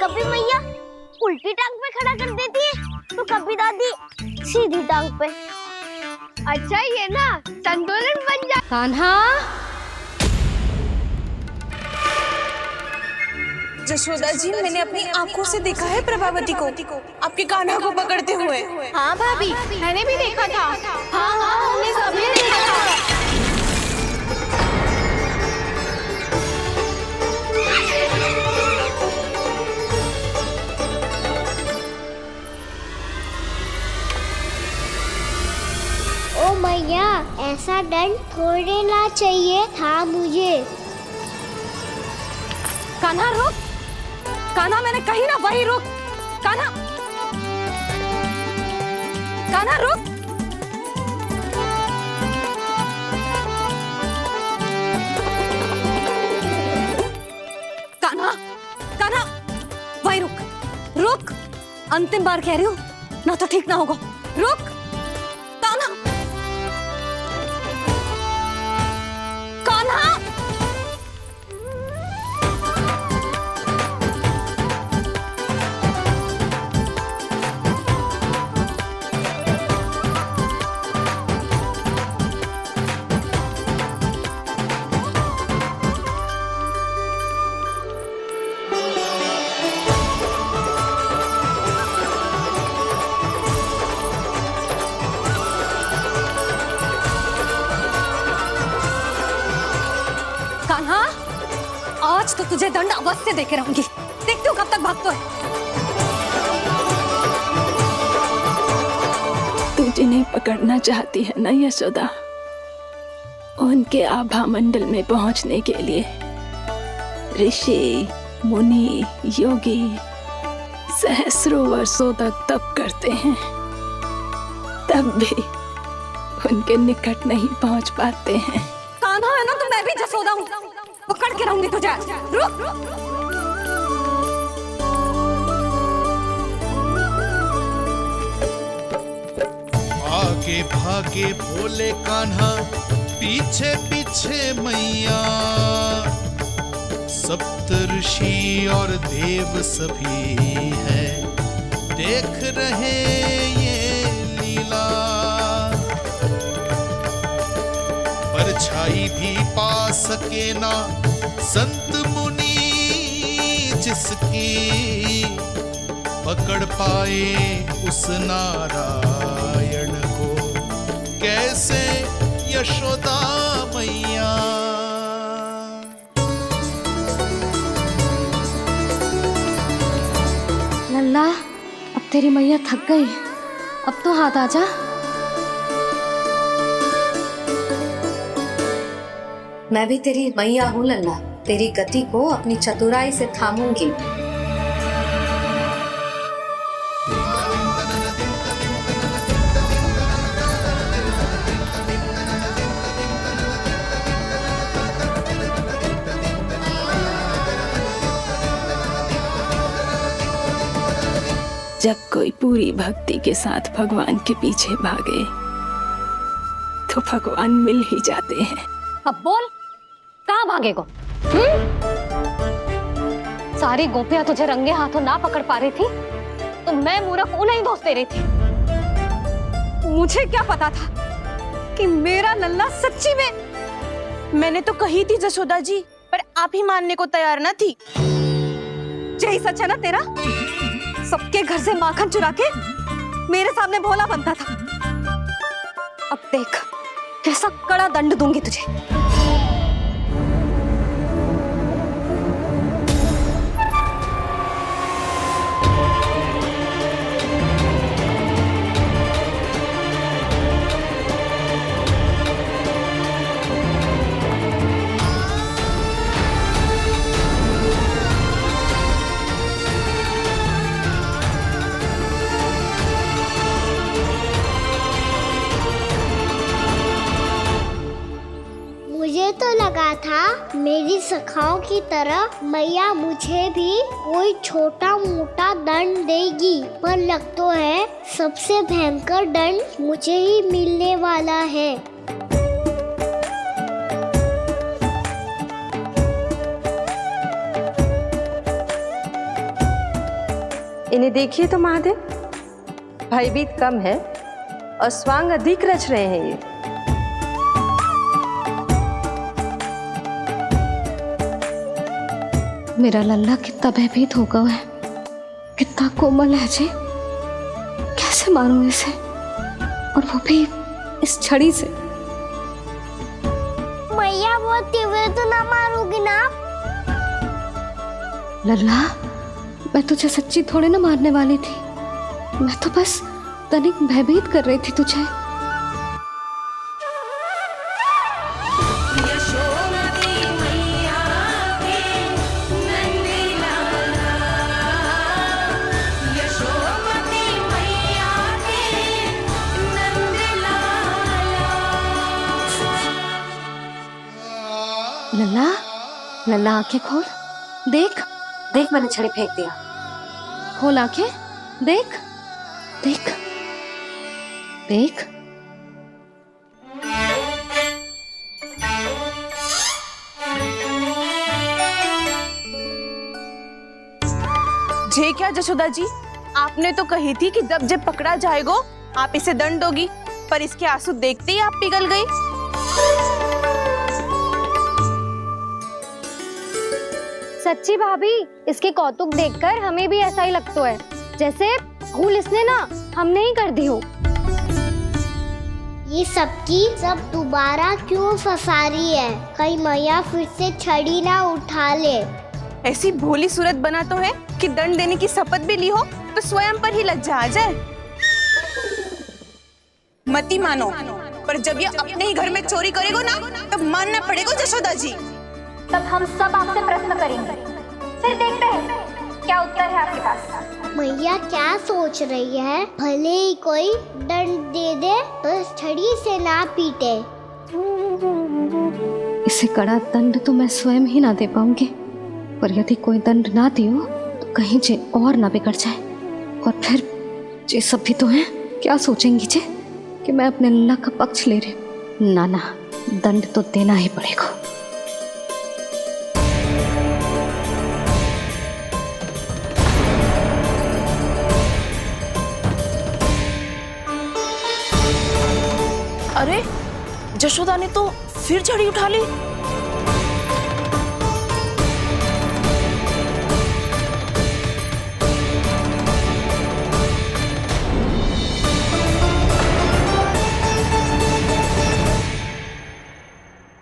कभी मैया उल्टी टांग पे खड़ा कर देती है, तो कभी दादी सीधी टांग पे। अच्छा ये ना संतुलन बन जा। कान्हा, जशोदा जी, मैंने अपनी आंखों से देखा है प्रभावती को आपके कान्हा को पकड़ते हुए। हाँ भाभी, मैंने भी देखा था। हाँ हाँ, हमने सबने देखा था। ओ मैया, ऐसा दंड थोड़े ना चाहिए था मुझे। कान्हा रुक, कान्हा मैंने कही ना वही रुक। कान्हा, कान्हा रुक। कान्हा, कान्हा वही रुक, रुक। अंतिम बार कह रही हूँ, ना तो ठीक ना होगा। रुक कान्हा, कान्हा। कान्हा, आज तो तुझे दंड अवश्य देके रहूंगी। देखती हूँ कब तक भागता है। तू जिन्हें पकड़ना चाहती है ना यशोदा, उनके आभा मंडल में पहुंचने के लिए ऋषि, मुनि, योगी सहस्रों वर्षों तक तप करते हैं, तब भी उनके निकट नहीं पहुंच पाते हैं। कान्हा है ना, तो मैं भी जसोदा हूँ, पकड़ के रहूंगी तुझे। रुक। आगे भागे भोले कान्हा, पीछे पीछे मैया, सप्त ऋषि और देव सभी है, देख रहे ये लीला। परछाई भी पा सके ना संत मुनि, जिसकी पकड़ पाए उस नारायण को, कैसे यशोदा मैया। लल्ला, अब तेरी मैया थक गई, अब तो हाथ आजा। मैं भी तेरी मैया हूँ लल्ला। तेरी गति को अपनी चतुराई से थामूंगी। जब कोई पूरी भक्ति के साथ भगवान के पीछे भागे तो भगवान मिल ही जाते हैं। अब बोल, कहाँ भागेगा? सारी गोपियां तुझे रंगे हाथों ना पकड़ पा रही थी तो मैं मूर्ख उन्हें ही दोष दे रही थी। मुझे क्या पता था कि मेरा लल्ला सच्ची में। मैंने तो कही थी जसोदा जी, पर आप ही मानने को तैयार न थी। यही सच है ना तेरा? सबके घर से माखन चुरा के मेरे सामने भोला बनता था। अब देख कैसा कड़ा दंड दूंगी तुझे। मुझे तो लगा था मेरी सखाओं की तरह मैया मुझे भी कोई छोटा मोटा दंड देगी, पर लग तो है सबसे भयंकर दंड मुझे ही मिलने वाला है। इन्हें देखिए तो महादेव, भयभीत कम है और स्वांग अधिक रच रहे हैं ये। मेरा लल्ला कितना भयभीत होगा है, कितना कोमल है जी। कैसे मारूं इसे, और वो भी इस छड़ी से। मैया बहुत तीव्र तो ना मारोगी ना? लल्ला, मैं तुझे सच्ची थोड़े ना मारने वाली थी। मैं तो बस तनिक भयभीत कर रही थी तुझे। लल्ला, लल्ला आंखें खोल, देख देख मैंने छड़ी फेंक दिया। खोल आंखें, देख देख देख। जे क्या जसोदा जी, आपने तो कही थी कि जब जब पकड़ा जाएगा आप इसे दंड दोगी, पर इसके आंसू देखते ही आप पिघल गई। सच्ची भाभी, इसके कौतुक देखकर हमें भी ऐसा ही लगता है जैसे भूल इसने ना हमने ही कर दी हो। ये सबकी सब दोबारा क्यों फंसा रही है? कहीं मैया फिर से छड़ी ना उठा ले। ऐसी भोली सूरत बना तो है कि दंड देने की शपथ भी ली हो तो स्वयं पर ही लज्जा आ जाए। मती मानो, पर जब ये अपने ही घर में चोरी करेगा ना तब मानना पड़ेगा जसोदा जी। तब हम सब आपसे प्रश्न करेंगे, फिर देखते हैं क्या उत्तर है आपके पास। मैया क्या सोच रही है? भले ही कोई दंड दे दे, बस छड़ी से ना पीटे। इसे कड़ा दंड तो मैं स्वयं ही ना दे पाऊंगी, पर यदि कोई दंड ना दियो तो कहीं जे और ना बिगड़ जाए, और फिर जे सब भी तो हैं, क्या सोचेंगी जे कि मैं अपने लल्ला का पक्ष ले रही। ना ना, दंड तो देना ही पड़ेगा। अरे जशोदा ने तो फिर छड़ी उठा ली।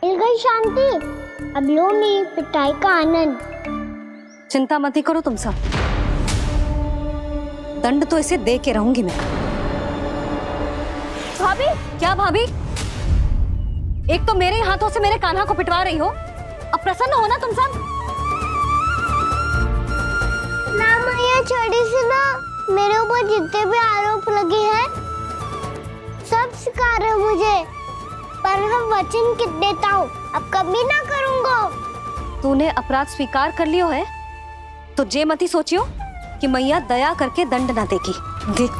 मिल गई शांति, अब लो मेरी पिटाई का आनंद। चिंता मत ही करो तुम सब, दंड तो इसे दे के रहूंगी मैं। भाभी, क्या भाभी? एक तो मेरे हाथों से मेरे कान्हा को पिटवा रही हो, अब प्रसन्न हो ना तुम सब? ना मैया छोड़ी सी ना, मेरे ऊपर जितने भी आरोप लगे हैं सब स्वीकार है मुझे, पर मैं वचन कित देता हूँ अब कभी ना करूँगा। तूने अपराध स्वीकार कर लियो है तो जे मती सोचियो कि मैया दया करके दंड ना देगी। देख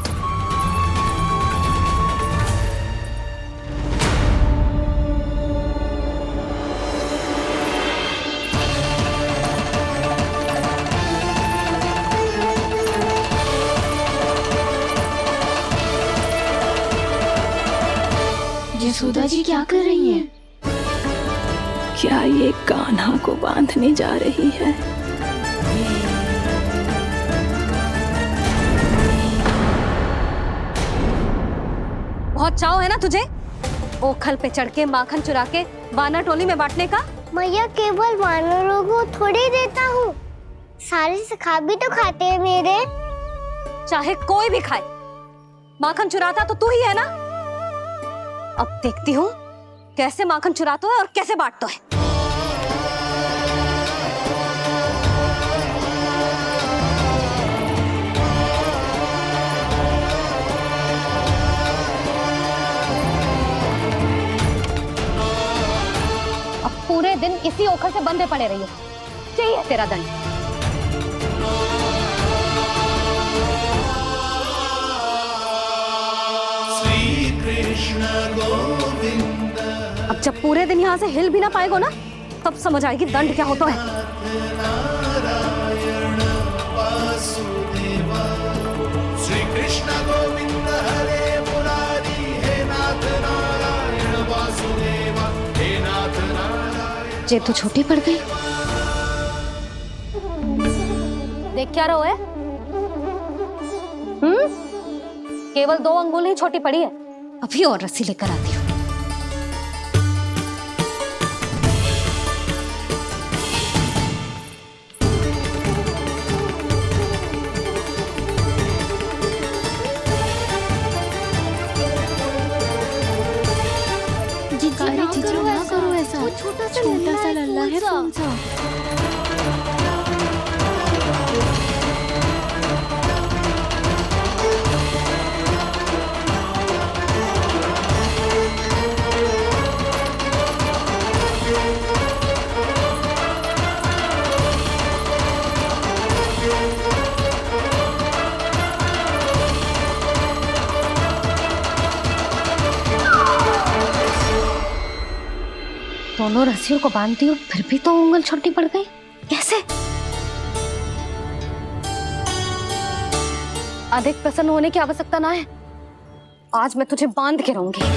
यशोदा जी क्या कर रही हैं? क्या ये कान्हा को बांधने जा रही है? बहुत चाव है ना तुझे ओखल पे चढ़ के माखन चुरा के वानर टोली में बांटने का? मैया केवल वानरों को थोड़ी देता हूँ, सारे सखा भी तो खाते हैं मेरे। चाहे कोई भी खाए, माखन चुराता तो तू ही है ना। अब देखती हूँ कैसे माखन चुराता है और कैसे बांटता है। अब पूरे दिन इसी ओखल से बंधे पड़े रहिए, चाहिए तेरा दंड। अब जब पूरे दिन यहाँ से हिल भी ना पाएगो ना, तब समझ आएगी दंड क्या होता है। श्री कृष्ण गोविंद हरे मुरारी, हे नाथ नारायण वासुदेव, हे नाथ नारायण। जे तो छोटी पड़ गई। देख क्या रहो है? केवल 2 अंगुल ही छोटी पड़ी है, अभी और रस्सी लेकर आती हूँ। जीजू ना करो ऐसा, छोटा सा लल्ला है कौन सा? दोनों रस्सियों को बांधती हूँ, फिर भी तो उंगल छोटी पड़ गई। कैसे? अधिक प्रसन्न होने की आवश्यकता ना है, आज मैं तुझे बांध के रहूंगी।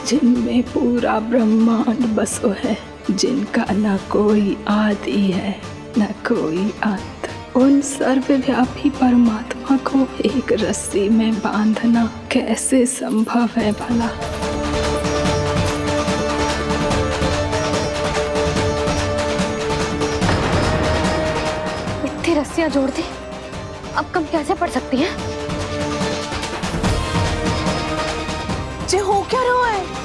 जिनमें पूरा ब्रह्मांड बसो है, जिनका न कोई आदि है न कोई अंत, उन सर्वव्यापी परमात्मा को एक रस्सी में बांधना कैसे संभव है भला? इतनी रस्सियां जोड़ दी, अब कम कैसे पड़ सकती हैं? जे हो क्या रहा है?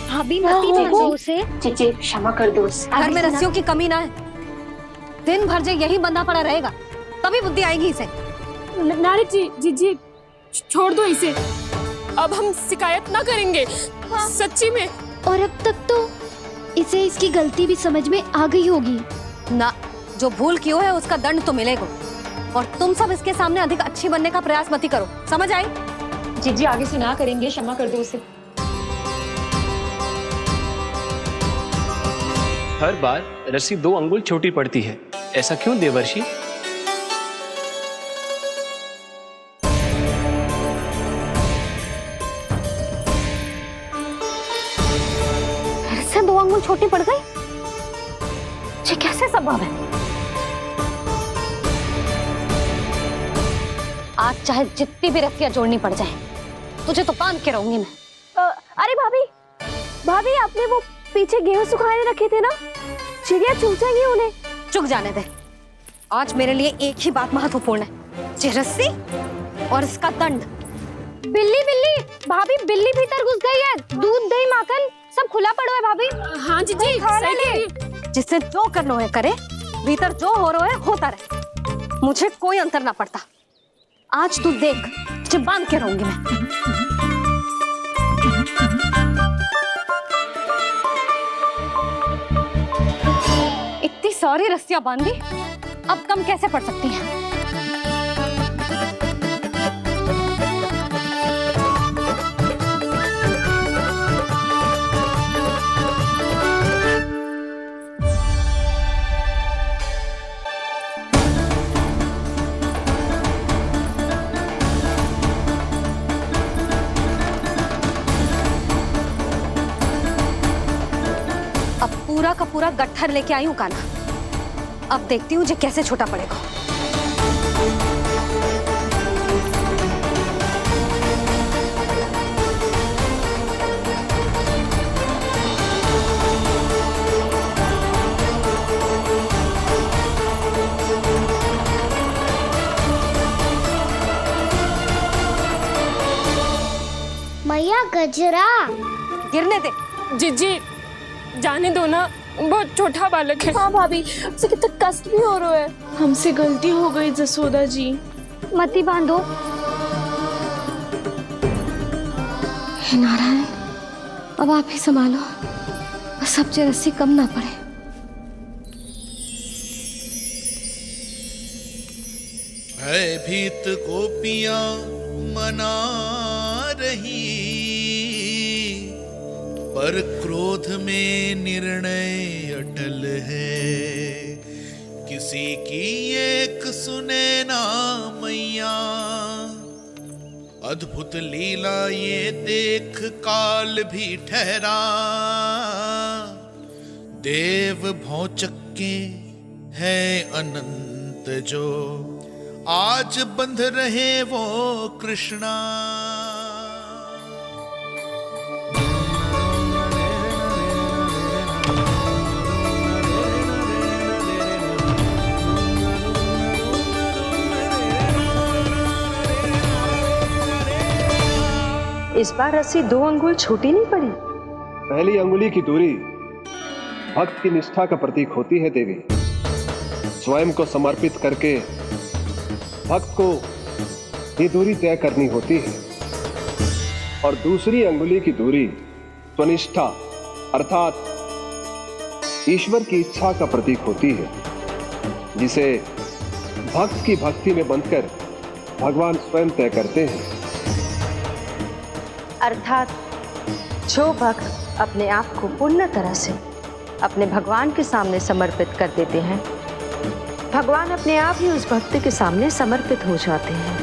भाभी मत उसे, जीजी क्षमा कर दो उसे। घर में रस्सियों की कमी ना है, दिन भर जे यही बंधा पड़ा रहेगा, तभी बुद्धि आएगी इसे। नारी जी छोड़ दो इसे, अब हम शिकायत ना करेंगे। सच्ची में। और अब तक तो इसे इसकी गलती भी समझ में आ गई होगी ना। जो भूल किया है उसका दंड तो मिलेगा, और तुम सब इसके सामने अधिक अच्छी बनने का प्रयास मत करो, समझ आई? जीजी आगे से ना करेंगे, क्षमा कर दो उसे। हर बार रस्सी 2 अंगुल छोटी पड़ती है, ऐसा क्यों देवर्षि? ऐसे 2 अंगुल छोटी पड़ गई? ये कैसे संभव है? आज चाहे जितनी भी रस्सियां जोड़नी पड़ जाए, तुझे तो बांध के रहूंगी मैं। अरे भाभी आपने वो पीछे गेहूं सुखाने रखे थे ना, चिड़िया चुग जाएंगी उन्हें। चुग जाने दे। आज मेरे लिए एक ही बात महत्वपूर्ण है, ये रस्सी और इसका दंड। बिल्ली बिल्ली भाभी, बिल्ली भीतर घुस गई है। दूध दही माखन सब खुला पड़ा है भाभी। हाँ जी जी, सही कह रही है। जिससे जो करना है करे, भीतर जो हो रहा है होता रहे, मुझे कोई अंतर ना पड़ता। आज तू देख, तुझे बांध के रहूंगी मैं। इतनी सारी रस्सियां बांधी, अब कम कैसे पड़ सकती हैं? अब पूरा का पूरा गट्ठर लेके आई हूं काना। अब देखती हूँ ये कैसे छोटा पड़ेगा। मैया गजरा गिरने दे। जीजी जाने दो ना, बहुत छोटा बालक है। हाँ भाभी, उसे कितना कष्ट भी हो रहा है। हमसे गलती हो गई जसोदा जी। मती बांधो। हे नारायण, अब आप ही संभालो, बस सब रस्सी कम ना पड़े। भयभीत गोपियां मना रही, पर क्रोध में निर्णय अटल है। किसी की एक सुने ना मैया, अद्भुत लीला ये देख काल भी ठहरा। देव भौचक्के है अनंत जो, आज बंध रहे वो कृष्णा। इस बार रस्सी 2 अंगुल छोटी नहीं पड़ी। पहली अंगुली की दूरी भक्त की निष्ठा का प्रतीक होती है देवी। स्वयं को समर्पित करके भक्त को ये दूरी तय करनी होती है। और दूसरी अंगुली की दूरी स्वनिष्ठा अर्थात ईश्वर की इच्छा का प्रतीक होती है, जिसे भक्त की भक्ति में बंधकर भगवान स्वयं तय करते हैं। अर्थात जो भक्त अपने आप को पूर्ण तरह से अपने भगवान के सामने समर्पित कर देते हैं, भगवान अपने आप ही उस भक्त के सामने समर्पित हो जाते हैं।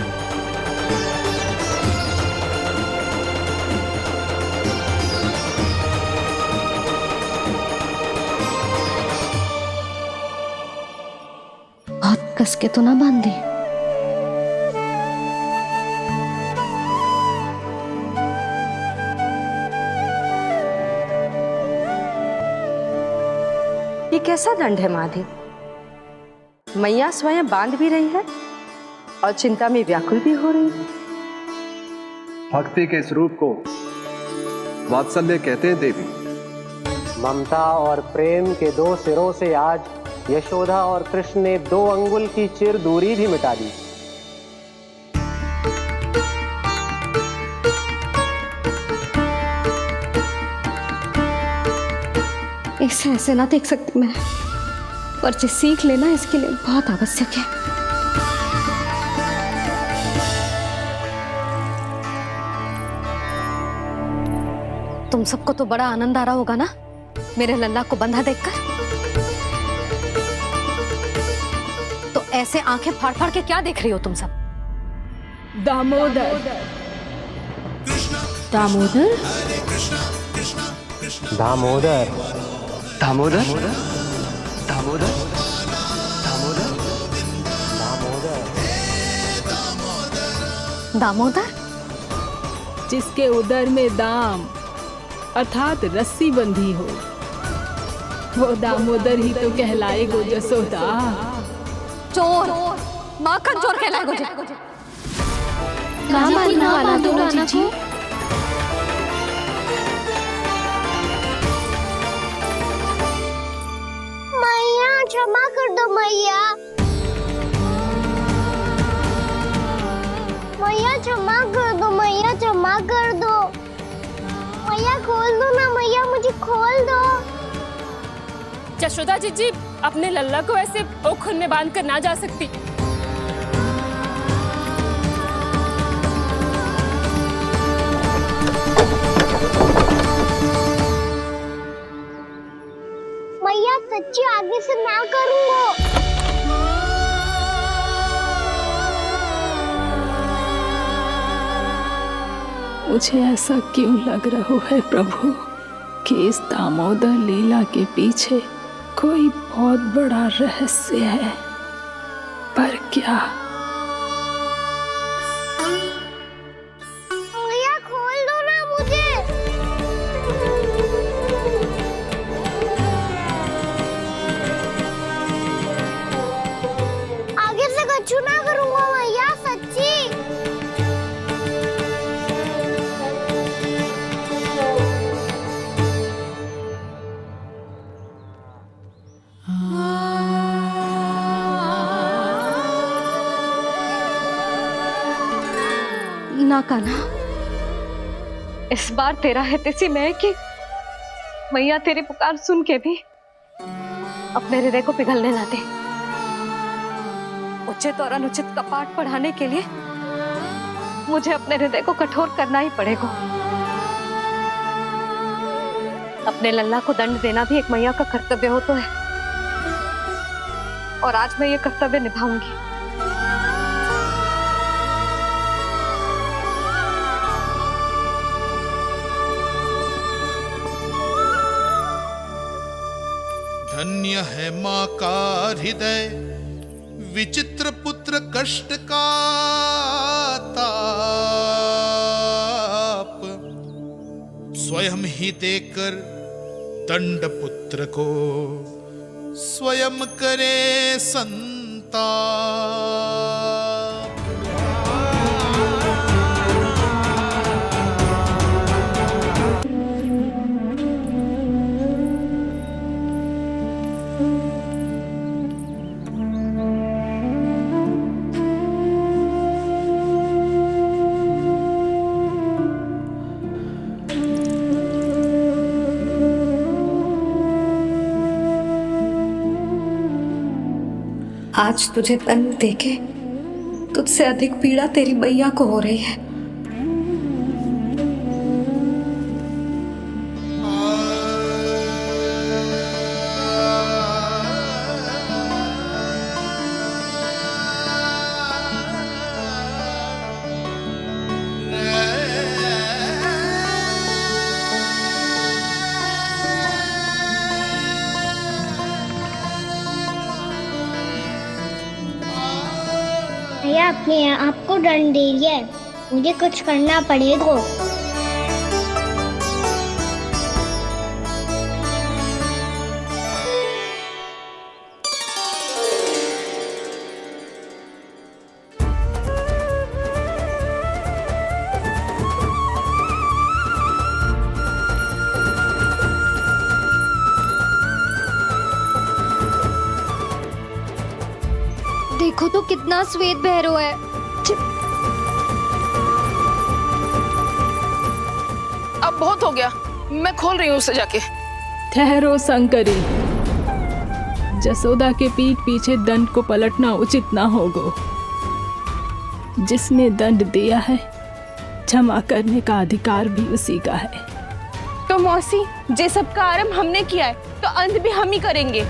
बहुत कस के तो ना बांधे। ये कैसा दंड है माधी? मैया स्वयं बांध भी रही है और चिंता में व्याकुल भी हो रही है। भक्ति के स्वरूप को वात्सल्य कहते हैं देवी। ममता और प्रेम के 2 सिरों से आज यशोदा और कृष्ण ने 2 अंगुल की चिर दूरी भी मिटा दी। इसे ऐसे ना देख सकती मैं, पर जो सीख लेना इसके लिए बहुत आवश्यक है। तुम सबको तो बड़ा आनंद आ रहा होगा ना मेरे लल्ला को बंधा देखकर। तो ऐसे आंखें फाड़ फाड़ के क्या देख रही हो तुम सब? दामोदर दामोदर दामोदर दामोदर दामोदर दामोदर, जिसके उदर में दाम अर्थात रस्सी बंधी हो। वो दामोदर ही तो कहलाएगो जसोदा। चोर, माखन चोर कहलाएगो जे। ना मानने वाला दो जीजी। मैया क्षमा कर दो मैया। मैया क्षमा कर दो, मैया क्षमा कर दो। मैया खोल दो ना मैया, मुझे खोल दो। जशोदा जीजी अपने लल्ला को ऐसे ओखल में बांध कर ना जा सकती। मैया सच्ची आगे से ना करूँगा। मुझे ऐसा क्यों लग रहा है प्रभु कि इस दामोदर लीला के पीछे कोई बहुत बड़ा रहस्य है, पर क्या? मैया खोल दो ना मुझे। आगे से कछु ना करूँगा मैया, सच्ची। ना कान्हा, इस बार तेरा है तेसी मैं कि मैया तेरी पुकार सुन के भी अपने हृदय को पिघलने ना दे। उचित और अनुचित का पाठ पढ़ाने के लिए मुझे अपने हृदय को कठोर करना ही पड़ेगा। अपने लल्ला को दंड देना भी एक मैया का कर्तव्य हो तो है, और आज मैं ये कर्तव्य निभाऊंगी। धन्य है माँ का हृदय, विचित्र पुत्र कष्ट का ताप, स्वयं ही देकर दंड पुत्र को स्वयं करे संताप। आज तुझे दंड देके तुझसे अधिक पीड़ा तेरी मैया को हो रही है। भैया अपने आप को दंड दे रही है, मुझे कुछ करना पड़ेगा। देखो तो कितना श्वेत भैरव है। अब बहुत हो गया, मैं खोल रही हूँ उसे जाके। ठहरो शंकरी, जसोदा के पीठ पीछे दंड को पलटना उचित ना होगा। जिसने दंड दिया है क्षमा करने का अधिकार भी उसी का है। तो मौसी, जे सब का आरंभ हमने किया है तो अंत भी हम ही करेंगे।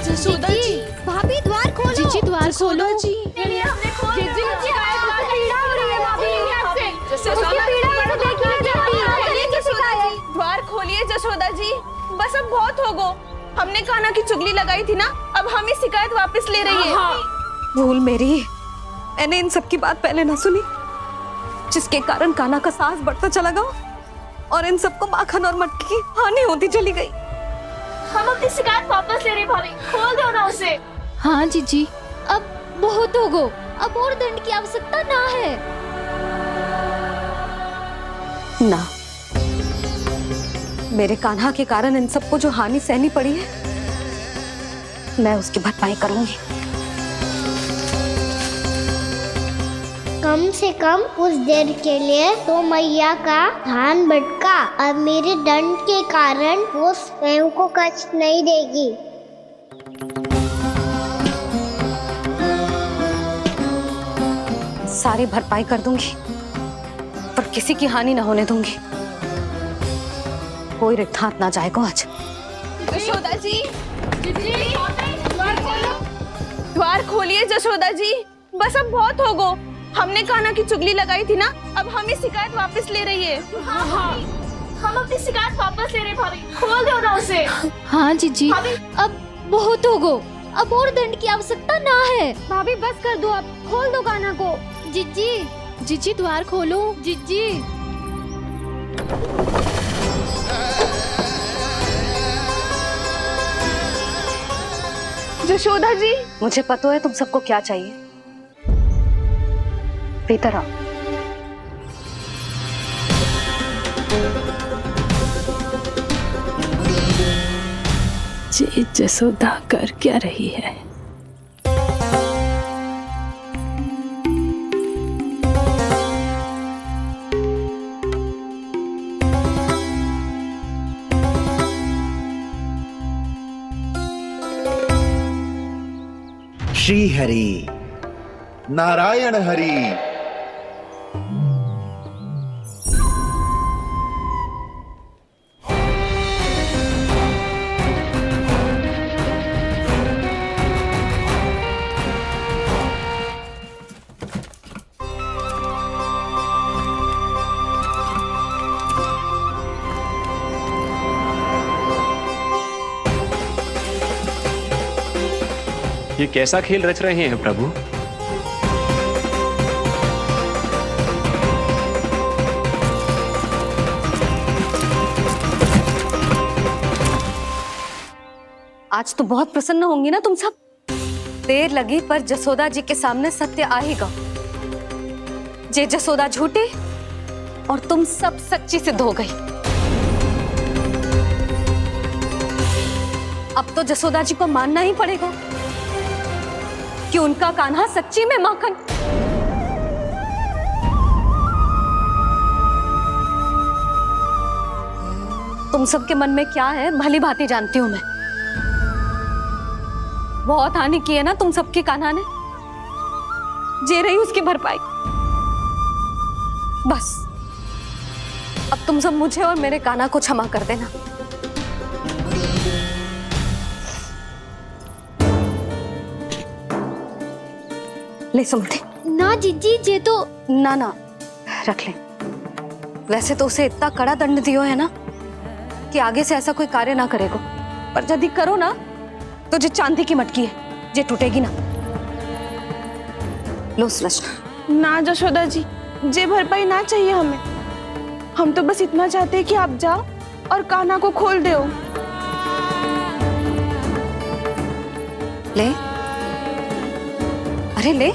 जसोदा जी, भाभी द्वार खोलो। जीजी द्वार खोलो। जी द्वार खोलिए जसोदा जी, बस अब बहुत हो गो। हमने कान्हा की चुगली लगाई थी ना, अब हम ही शिकायत वापस ले रही है। भूल मेरी, मैंने इन सब की बात पहले ना सुनी, जिसके कारण कान्हा का साहस बढ़ता चला गया और इन सबको माखन और मटकी की हानि होती चली गई। हम अपनी शिकायत वापस ले रहे भाभी, खोल दो ना उसे। हाँ जीजी, अब बहुत हो गो, अब और दंड की आवश्यकता ना है। ना, मेरे कान्हा के कारण इन सबको जो हानि सहनी पड़ी है, मैं उसकी भरपाई करूंगी। कम से कम कुछ देर के लिए तो मैया का ध्यान भटका और मेरे दंड के कारण वो स्वयं को कष्ट नहीं देगी। सारी भरपाई कर दूंगी, पर किसी की हानि ना होने दूंगी। कोई रिक्त हाथ ना जाएगा आज। जशोदा जी, द्वार खोलिए जशोदा जी, बस अब बहुत हो गो। हमने कान्हा की चुगली लगाई थी ना, अब हमें शिकायत वापस ले रही है। हाँ, हम अपनी शिकायत वापस ले रहे भाभी, खोल दो ना उसे। हाँ जीजी, अब बहुत हो गो, अब और दंड की आवश्यकता ना है। भाभी बस कर दो, अब खोल दो कान्हा को। जीजी, जीजी द्वार खोलो, जीजी। जशोदा जी, मुझे पता है तुम सबको क्या चाहिए। भीतर आओ। जी जसोदा कर क्या रही है? श्री हरि नारायण हरि। ये कैसा खेल रच रहे हैं प्रभु? आज तो बहुत प्रसन्न होंगी ना तुम सब। देर लगी पर जसोदा जी के सामने सत्य आएगा। जे जसोदा झूठे और तुम सब सच्ची सिद्ध हो गई। अब तो जसोदा जी को मानना ही पड़ेगा कि उनका कान्हा सच्ची में माखन। तुम सबके मन में क्या है भली भांति जानती हूं मैं। बहुत हानि की है ना तुम सबके कान्हा ने, जे रही उसकी भरपाई। बस अब तुम सब मुझे और मेरे कान्हा को क्षमा कर देना। ले सुमति। ना जीजी, जे तो ना ना रख ले। वैसे तो उसे इतना कड़ा दंड दियो है ना कि आगे से ऐसा कोई कार्य ना करेगा, पर यदि करो ना तो जो चांदी की मटकी है जे टूटेगी ना। लो सुलझ। ना जशोदा जी, जे भरपाई ना चाहिए हमें। हम तो बस इतना चाहते हैं कि आप जाओ और कान्हा को खोल दो। ले, अरे ले।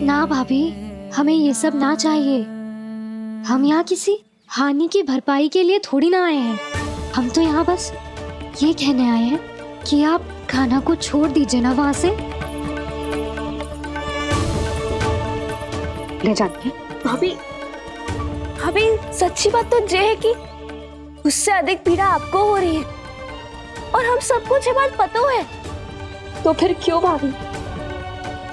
ना भाभी, हमें ये सब ना चाहिए। हम यहाँ किसी हानि की भरपाई के लिए थोड़ी ना आए हैं। हम तो यहाँ बस ये कहने आए हैं कि आप कान्हा को छोड़ दीजिए ना वहां से। ले जाती है भाभी। भाभी सच्ची बात तो ये है कि उससे अधिक पीड़ा आपको हो रही है और हम सबको ये बात पता है। तो फिर क्यों भाभी,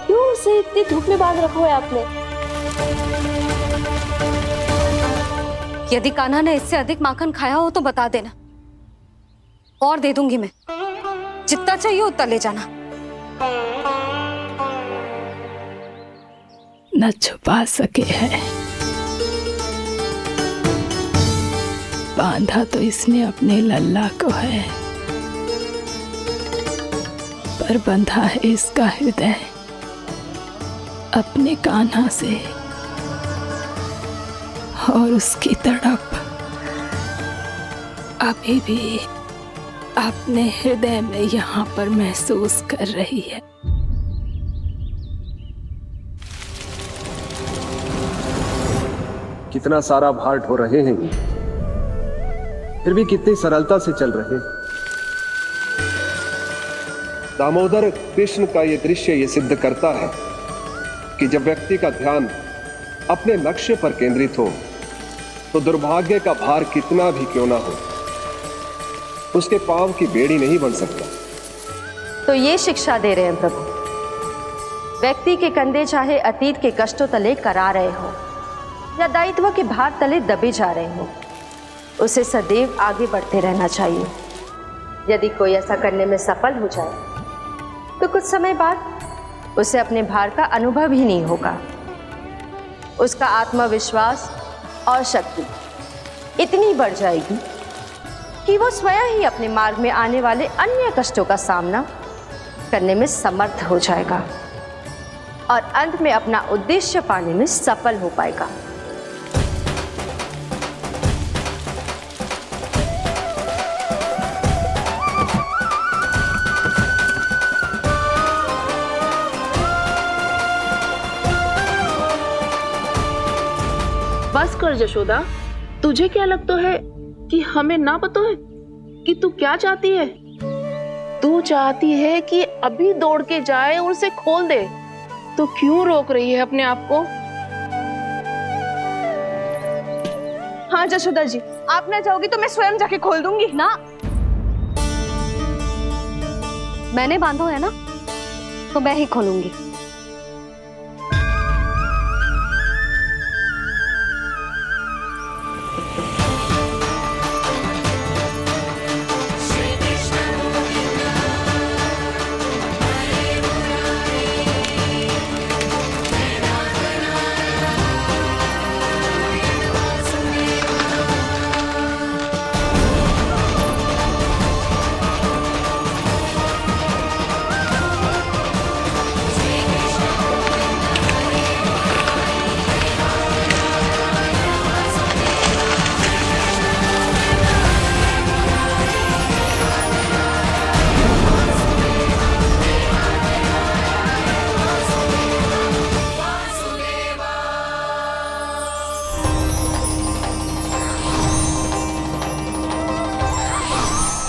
क्यों उसे इतनी धूप में बांध रखा है आपने? यदि कान्हा ने इससे अधिक माखन खाया हो तो बता देना, और दे दूंगी मैं। जितना चाहिए उतना ले जाना। न छुपा सके है, बांधा तो इसने अपने लल्ला को है, पर बंधा है इसका हृदय। अपने कान्हा से और उसकी तड़प अभी भी अपने हृदय में यहाँ पर महसूस कर रही है। कितना सारा भार ढो रहे हैं, फिर भी कितनी सरलता से चल रहे हैं। दामोदर कृष्ण का ये दृश्य ये सिद्ध करता है कि जब व्यक्ति का ध्यान अपने लक्ष्य पर केंद्रित हो तो दुर्भाग्य का भार कितना भी क्यों ना हो, उसके पांव की बेड़ी नहीं बन सकता। तो ये शिक्षा दे रहे हैं प्रभु, व्यक्ति के कंधे चाहे अतीत के कष्टों तले करा रहे हो या दायित्व के भार तले दबे जा रहे हो, उसे सदैव आगे बढ़ते रहना चाहिए। यदि कोई ऐसा करने में सफल हो जाए तो कुछ समय बाद उसे अपने भार का अनुभव ही नहीं होगा। उसका आत्मविश्वास और शक्ति इतनी बढ़ जाएगी कि वो स्वयं ही अपने मार्ग में आने वाले अन्य कष्टों का सामना करने में समर्थ हो जाएगा और अंत में अपना उद्देश्य पाने में सफल हो पाएगा। बस कर यशोदा, तुझे क्या लगता है कि हमें ना पता है कि तू क्या चाहती है? तू चाहती है कि अभी दौड़ के जाए और उसे खोल दे, तो क्यों रोक रही है अपने आप को? हाँ यशोदा जी, आप ना चाहोगी तो मैं स्वयं जाके खोल दूंगी। ना, मैंने बांधो है ना, तो मैं ही खोलूंगी।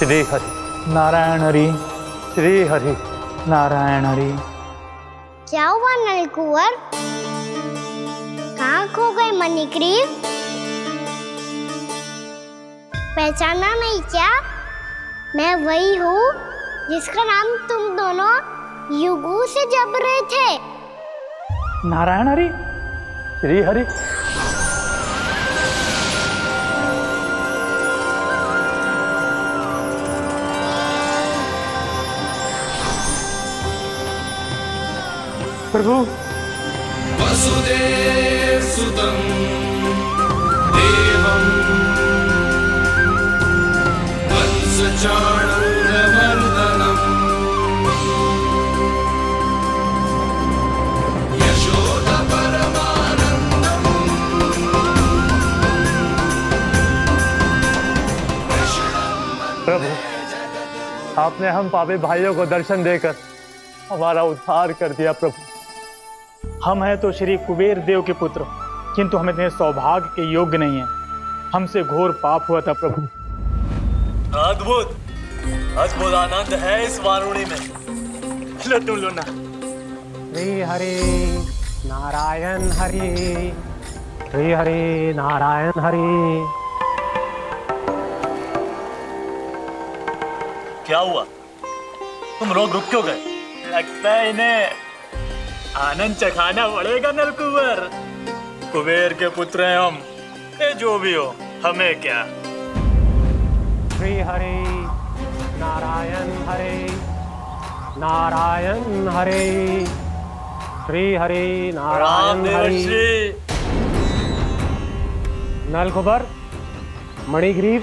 श्री हरि नारायण हरि, श्री हरि नारायण हरि। क्या हुआ नलकुंवर? कहाँ खो गए मणिग्रीव? पहचाना नहीं क्या? मैं वही हूँ जिसका नाम तुम दोनों युगों से जप रहे थे। नारायण हरि, श्री हरि। प्रभु, वसुदेव सुतं देवं वत्सचाणूरमर्दनम् यशोदा परमानन्दम् प्रभु, आपने हम पापी भाइयों को दर्शन देकर हमारा उद्धार कर दिया। प्रभु, हम हैं तो श्री कुबेर देव के पुत्र, किंतु हम इतने सौभाग्य के योग्य नहीं हैं। हमसे घोर पाप हुआ था प्रभु। अद्भुत अद्भुत आनंद है इस वारुणी में। लड्डू लोना। श्री हरि नारायण हरि, श्री हरि नारायण हरि। क्या हुआ? तुम रोक रुक क्यों गए? लगता है इन्हें आनंद चखाना पड़ेगा नलकुंवर। कुबेर के पुत्र हैं हम, ये जो भी हो हमें क्या। श्री हरि नारायण हरि, नारायण हरि, श्री हरि नारायण हरि। नलकुबर, मणिग्रीव,